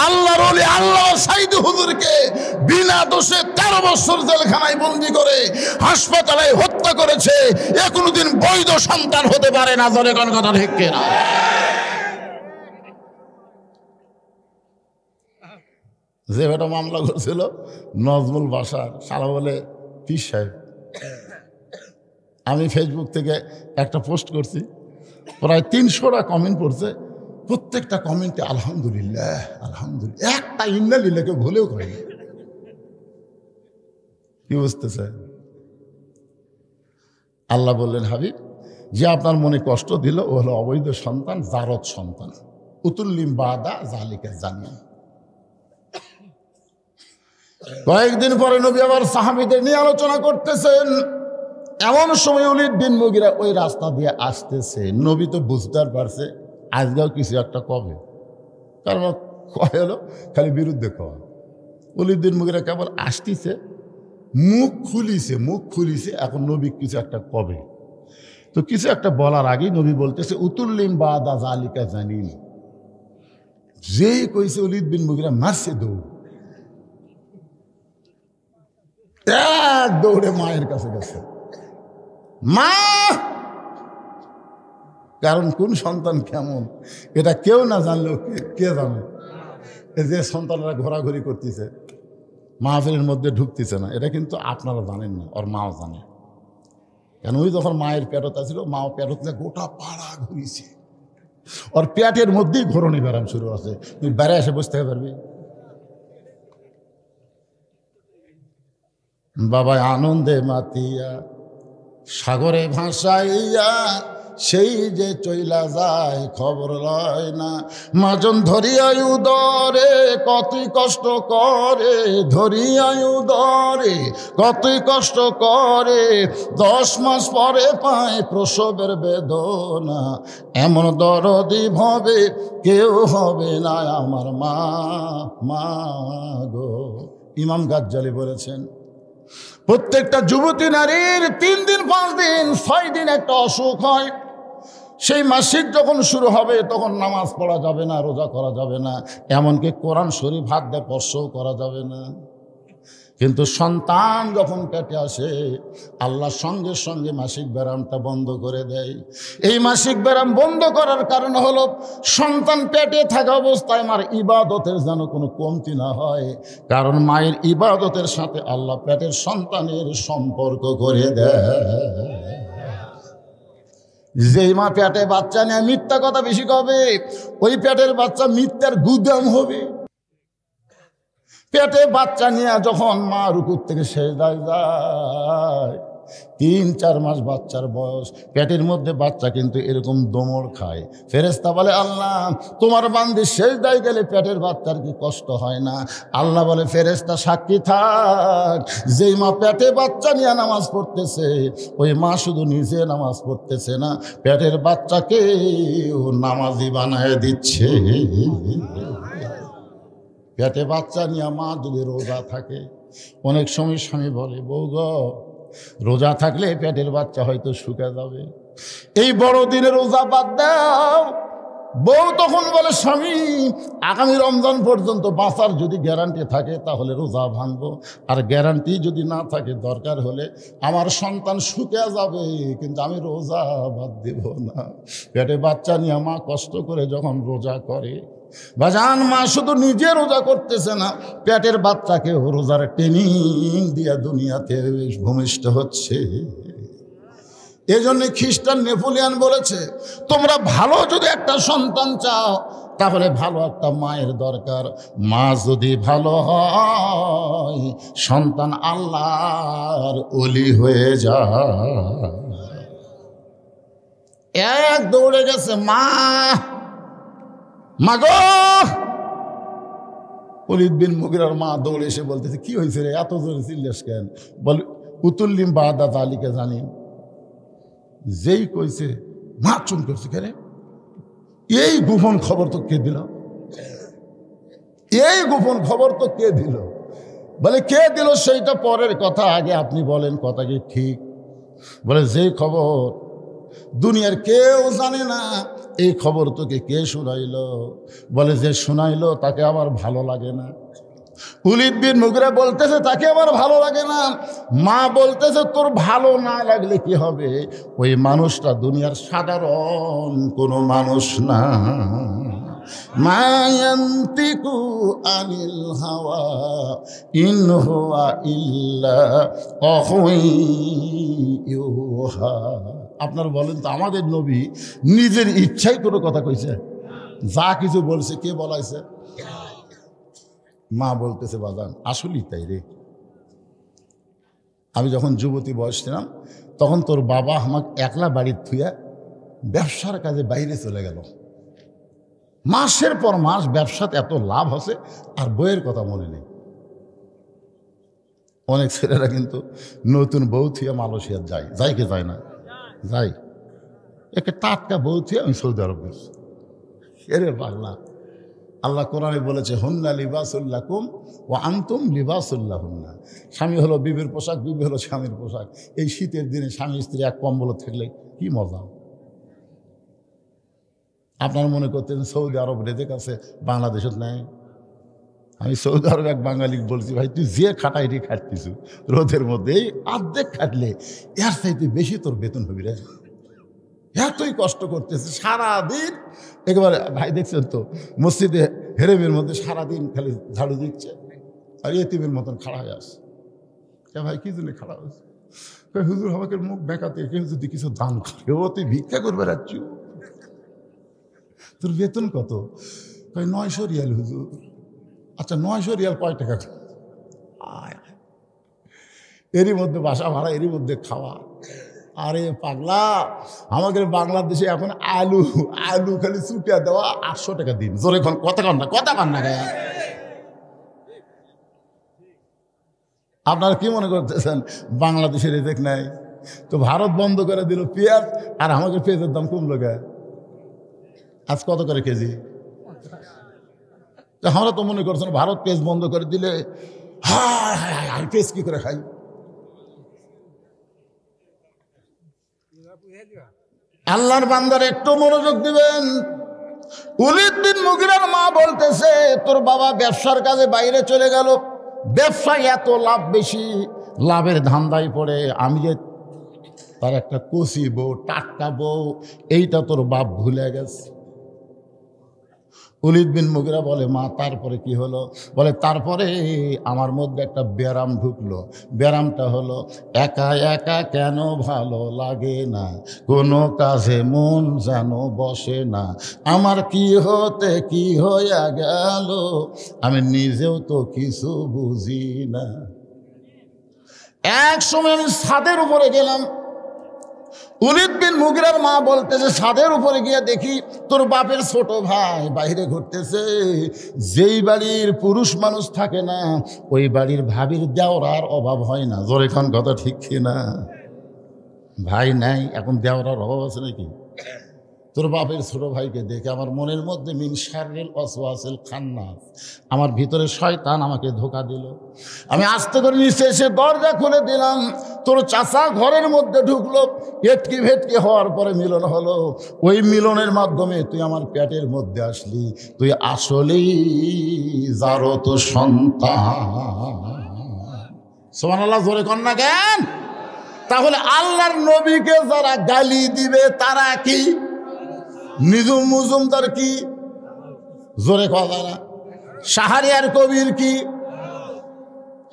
আল্লাহর ওলি আল্লাহ সাইদ হুজুরকে বিনা দোষে 13 বছর জেলখানায় বন্দি করে হাসপাতালে হত্যা করেছে, এ কোনোদিন বৈধ সন্তান হতে পারে না। ধরে কোন কথা ঠিক কিনা? যে বেটা মামলা করছিল নজমুল বাসার, সালা বলে পীর সাহেব। আমি ফেসবুক থেকে একটা পোস্ট করছি, প্রায় 300টা কমেন্ট পড়ছে, প্রত্যেকটা কমেন্টে আলহামদুলিল্লাহ আলহামদুলিল্লাহ, একটা ইন্নালিল্লাহ কেউ ভুলেও করেনি। কি বুঝতেছে? আল্লাহ বললেন হাবিব, যে আপনার মনে কষ্ট দিল ও হলো অবৈধ সন্তান, জারদ সন্তান। উতুল্লিম বাদা জালিকা জানিন। কয়েকদিন পরে নবী আবার সাহাবীদের নিয়ে আলোচনা করতেছেন। এমন সময় ওলীদ বিন মুগিরা ওই রাস্তা দিয়ে আসতেছে। নবী তো বুঝতে পারছে আজকেও কিছু একটা কবে, কারণ কয় হলো খালি বিরুদ্ধে কয়। ওলীদ বিন মুগিরা কেবল আসতেছে, মুখ খুলিছে, এখন নবী কিছু একটা কবে। তো কিছু একটা বলার আগেই নবী বলতেছে উতুল্লিম বাদা জালিকা জানিন। যেই কইছে ওলীদ বিন মুগিরা মারছে দৌড়, এক দৌড়ে মায়ের কাছে গেছে। মা, কারণ কোন সন্তান কেমন এটা কেউ না জানলেও কে জানে? যে সন্তানরা ঘোরাঘুরি করতেছে, মাহফিলের মধ্যে ঢুকতেছে না, এটা কিন্তু আপনারা জানেন না, ওর মাও জানে। কেন ওই যখন মায়ের পেটতা ছিল, মাও পেটতে গোটা পাড়া ঘুরিয়েছে, ওর পেটের মধ্যেই ঘোরণি ব্যারাম শুরু আছে। তুই বেড়ে এসে বসতে পারবি? বাবা আনন্দে মাতিয়া সাগরে ভাসাইয়া সেই যে চইলা যায় খবর লয় না। মাজন ধরিয়াই উদরে কতই কষ্ট করে, ধরিয়াই উদরে কতই কষ্ট করে, 10 মাস পরে পায় প্রসবের বেদনা। এমন দরদি ভবে কেউ হবে না আমার মা, মা গো। ইমাম গাজ্জালি বলেছেন প্রত্যেকটা যুবতী নারীর 3 দিন 5 দিন 6 দিন একটা অসুখ হয়। সেই মাসিক যখন শুরু হবে তখন নামাজ পড়া যাবে না, রোজা করা যাবে না, এমনকি কোরআন শরীফ হাত দিয়ে স্পর্শও করা যাবে না। কিন্তু সন্তান যখন পেটে আসে আল্লাহ সঙ্গে সঙ্গে মাসিক ব্যারামটা বন্ধ করে দেয়। এই মাসিক ব্যারাম বন্ধ করার কারণ হলো সন্তান পেটে থাকা অবস্থায় মার ইবাদতের যেন কোনো কমতি না হয়, কারণ মায়ের ইবাদতের সাথে আল্লাহ পেটের সন্তানের সম্পর্ক করে দেয়। যেই মা পেটে বাচ্চা নেয় মিথ্যা কথা বেশি কবে, ওই পেটের বাচ্চা মিথ্যার গুদাম হবে। পেটে বাচ্চা নিয়ে যখন মা রুকুর থেকে সেজদায় যায়, 3-4 মাস বাচ্চার বয়স, পেটের মধ্যে বাচ্চা কিন্তু এরকম দমড় খায়। ফেরেশতা বলে আল্লাহ তোমার বান্দি সেজদায় গেলে পেটের বাচ্চার কি কষ্ট হয় না? আল্লাহ বলে ফেরেশতা সাক্ষী থাক, যেই মা পেটে বাচ্চা নিয়ে নামাজ পড়তেছে ওই মা শুধু নিজে নামাজ পড়তেছে না, পেটের বাচ্চাকে নামাজি বানায় দিচ্ছে। পেটে বাচ্চা নিয়ে মা যদি রোজা থাকে, অনেক সময় স্বামী বলে বউ গো রোজা থাকলে পেটের বাচ্চা হয়তো শুকে যাবে, এই বড়দিনে রোজা বাদ দাও। বউ তখন বলে স্বামী আগামী রমজান পর্যন্ত বাঁচার যদি গ্যারান্টি থাকে তাহলে রোজা ভাঙবো, আর গ্যারান্টি যদি না থাকে দরকার হলে আমার সন্তান শুকে যাবে কিন্তু আমি রোজা বাদ দেব না। পেটে বাচ্চা নিয়ে মা কষ্ট করে যখন রোজা করে, বাজান মা শুধু নিজে রোজা করতেছে না, পেটের বাচ্চাকে রোজার ট্রেনিং দিয়া দুনিয়াতে ভূমিষ্ঠ হচ্ছে। এজন্য খ্রিস্টান নেপোলিয়ান বলেছে, তোমরা ভালো যদি একটা সন্তান চাও তাহলে ভালো একটা মায়ের দরকার। মা যদি ভালো হয় সন্তান আল্লাহর ওলি হয়ে যায়। এক দৌড়ে গেছে মা, মাগো। ওলীদ বিন মুগীরার মা দৌড়ে এসে বলতেছে, কি হয়েছে রে, এত জোরে চিল্লাস কেন? বল উতুল্লিম বাদা তালিকে জানি। যেই কইছে মা চুম করছে, কেন এই গোপন খবর তো কে দিল? এই গোপন খবর তো কে দিল? বলে কে দিল সেইটা পরের কথা, আগে আপনি বলেন কথা কি ঠিক? বলে যেই খবর দুনিয়ার কেউ জানে না এই খবর তোকে কে শোনাইল? বলে যে শোনাইলো তাকে আমার ভালো লাগে না। ওলীদ বিন মুগীরা বলতেছে তাকে আমার ভালো লাগে না। মা বলতেছে তোর ভালো না লাগলে কি হবে? ওই মানুষটা দুনিয়ার সাধারণ কোনো মানুষ না। মা ইয়ান্তিকু আনিল হাওয়া ইন হুয়া ইল্লা ওয়াহয়ুহা। আপনারা বলেন তো, আমাদের নবী নিজের ইচ্ছাই কোনো কথা কইছে? যা কিছু বলছে কে বলাইছে? মা বলতেছে, বাজান আসলেই তাই রে। আমি যখন যুবতী বয়স ছিলাম তখন তোর বাবা আমাকে একলা বাড়ির থুয়া ব্যবসার কাজে বাইরে চলে গেল। মাসের পর মাস ব্যবসাতে এত লাভ হচ্ছে আর বইয়ের কথা মনে নেই। অনেক ছেলেরা কিন্তু নতুন বউ থুয়া মালয়েশিয়া যায়, যাই কে যায় না? যাই। একটা টাটকা বউ থুয়া আমি সৌদি আরব গেছি। এরে পাগলা, আল্লাহ কোরআনে বলেছে, হুন্না লিবাসুল্লাকুম ওয়া আনতুম লিবাসুল্লাহুন্না। স্বামী হলো বিবির পোশাক, বিবি হলো স্বামীর পোশাক। এই শীতের দিনে স্বামী স্ত্রী এক কম্বল থাকলে কি মজা। আপনার মনে করতেন সৌদি আরব রেজেক আছে, বাংলাদেশত নাই? আমি সৌদি আরব এক বাঙালি বলছি, ভাই তুই যে খাটাইটি খাটতিস রোদের মধ্যে, এই অর্ধেক খাটলে এর চাইতে বেশি তোর বেতন হবি রে। এতই কষ্ট করতেছে সারাদিন। একেবারে ভাই দেখছেন তো মসজিদে হেরেমের মধ্যে সারাদিন খালি ঝাড়ু দিচ্ছে আর এতিমের মতন খাড়া হয়ে আসে। ভাই কি জন্য খাড়া হয়েছে? হুজুর আমাকে মুখ বেঁকাতে কেউ যদি কিছু দান করে, ও তুই ভিক্ষা করবে রাখছি, তোর বেতন কত? 900 রিয়াল হুজুর। আচ্ছা 900 রিয়াল কয় টাকা? এরই মধ্যে বাসা ভাড়া, এরই মধ্যে খাওয়া। আরে পাগলা, আমাদের বাংলাদেশে এখন আলু আলু খালি চুটিয়া দেওয়া 800 টাকা দিন। জোরে এখন কথা কন না গায়ে। আপনারা কি মনে করতেছেন বাংলাদেশে রেজেক নাই? তো ভারত বন্ধ করে দিল পেঁয়াজ, আর আমাদের পেঁয়াজের দাম কমলো গে। আজ কত করে কেজি? আমরা তো মনে করছেন ভারত পেঁয়াজ বন্ধ করে দিলে হায় পেঁয়াজ কি করে খাই? আল্লাহর বান্দার একটু মনোযোগ দিবেন। ওলীদ বিন মুগীরার মা বলতেছে, তোর বাবা ব্যবসার কাজে বাইরে চলে গেল, ব্যবসায় এত লাভ বেশি, লাভের ধান্দায় পড়ে আমি যে তার একটা কচি বউ, টাটকা বউ, এইটা তোর বাপ ভুলে গেছে। ওলীদ বিন মুগীরা বলে, মা তারপরে কি হলো? বলে তারপরে আমার মধ্যে একটা ব্যারাম ঢুকলো। ব্যারামটা হলো একা একা কেন ভালো লাগে না, কোনো কাজে মন যেন বসে না, আমার কি হতে কি হইয়া গেল আমি নিজেও তো কিছু বুঝি না। এক সময় আমি ছাদের উপরে গেলাম। ওলীদ বিন মুগীরার মা বলতেছে, ছাদের উপরে গিয়ে দেখি তোর বাপের ছোট ভাই বাইরে ঘুরতেছে। যেই বাড়ির পুরুষ মানুষ থাকে না ওই বাড়ির ভাবির দেওরার অভাব হয় না। জোরে খান কথা ঠিক কিনা? ভাই নাই এখন দেওরার অভাব আছে নাকি? তোর বাপের ছোট ভাইকে দেখে আমার মনের মধ্যে মিন শাররিল ওয়াসওয়াসিল খান্নাস, আমার ভিতরে শয়তান আমাকে ধোঁকা দিল। আমি আস্তে করে নিচে এসে দরজা খুলে দিলাম। তোর চাচা ঘরের মধ্যে ঢুকলো, এটকি ভেটকি হওয়ার পরে মিলন হলো। ওই মিলনের মাধ্যমে তুই আমার পেটের মধ্যে আসলি, তুই আসলেই যারো তো সন্তান। সুবহানাল্লাহ, জোরে কর না কেন? তাহলে আল্লাহর নবীকে যারা গালি দিবে তারা কি নিজুম মুজুমদার কি? জোরে কথা না? শাহরিয়ার কবির কি?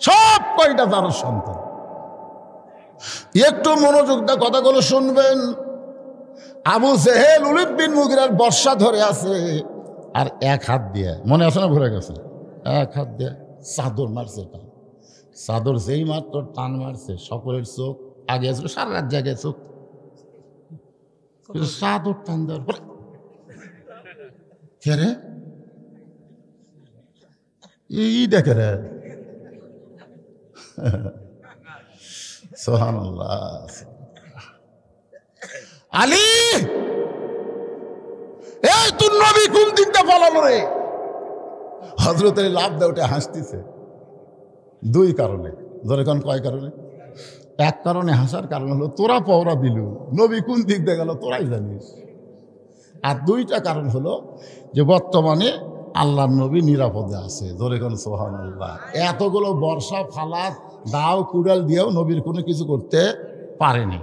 সব কয়টা তার সন্তান। একটু মনোযোগ দিয়ে কথাগুলো শুনবেন। আবু জেহেল উলিদ বিন মুগিরার বর্ষা ধরে আছে, আর এক হাত দিয়ে, মনে আছে না, ভরে গেছে, এক হাত দিয়ে চাদর মারছে টান। চাদর যেই মাত্র টান মারছে, সকলের চোখ আগে আসলো, সারা রাত জায়গায় চোখ, চাদর টান দেওয়ার পরে কে রে, এই দেখে রে, সুবহানাল্লাহ। আলী, এই তোর নবী কোন দিকটা পালালো রে? হযরতের লাভ দেয় ওটা হাসতেছে দুই কারণে। ধরে কোন কয় কারণে? এক কারণে হাসার কারণ হলো তোরা পওরা দিলু, নবী কোন দিক দিয়ে গেল তোরাই জানিস। আর দুইটা কারণ হলো যে বর্তমানে আল্লাহর নবী নিরাপদে আছে। ধরে কোন সুবহানাল্লাহ। এতগুলো বর্ষা ফালাত দাও কুড়াল দিয়েও নবীর কোনো কিছু করতে পারেনি।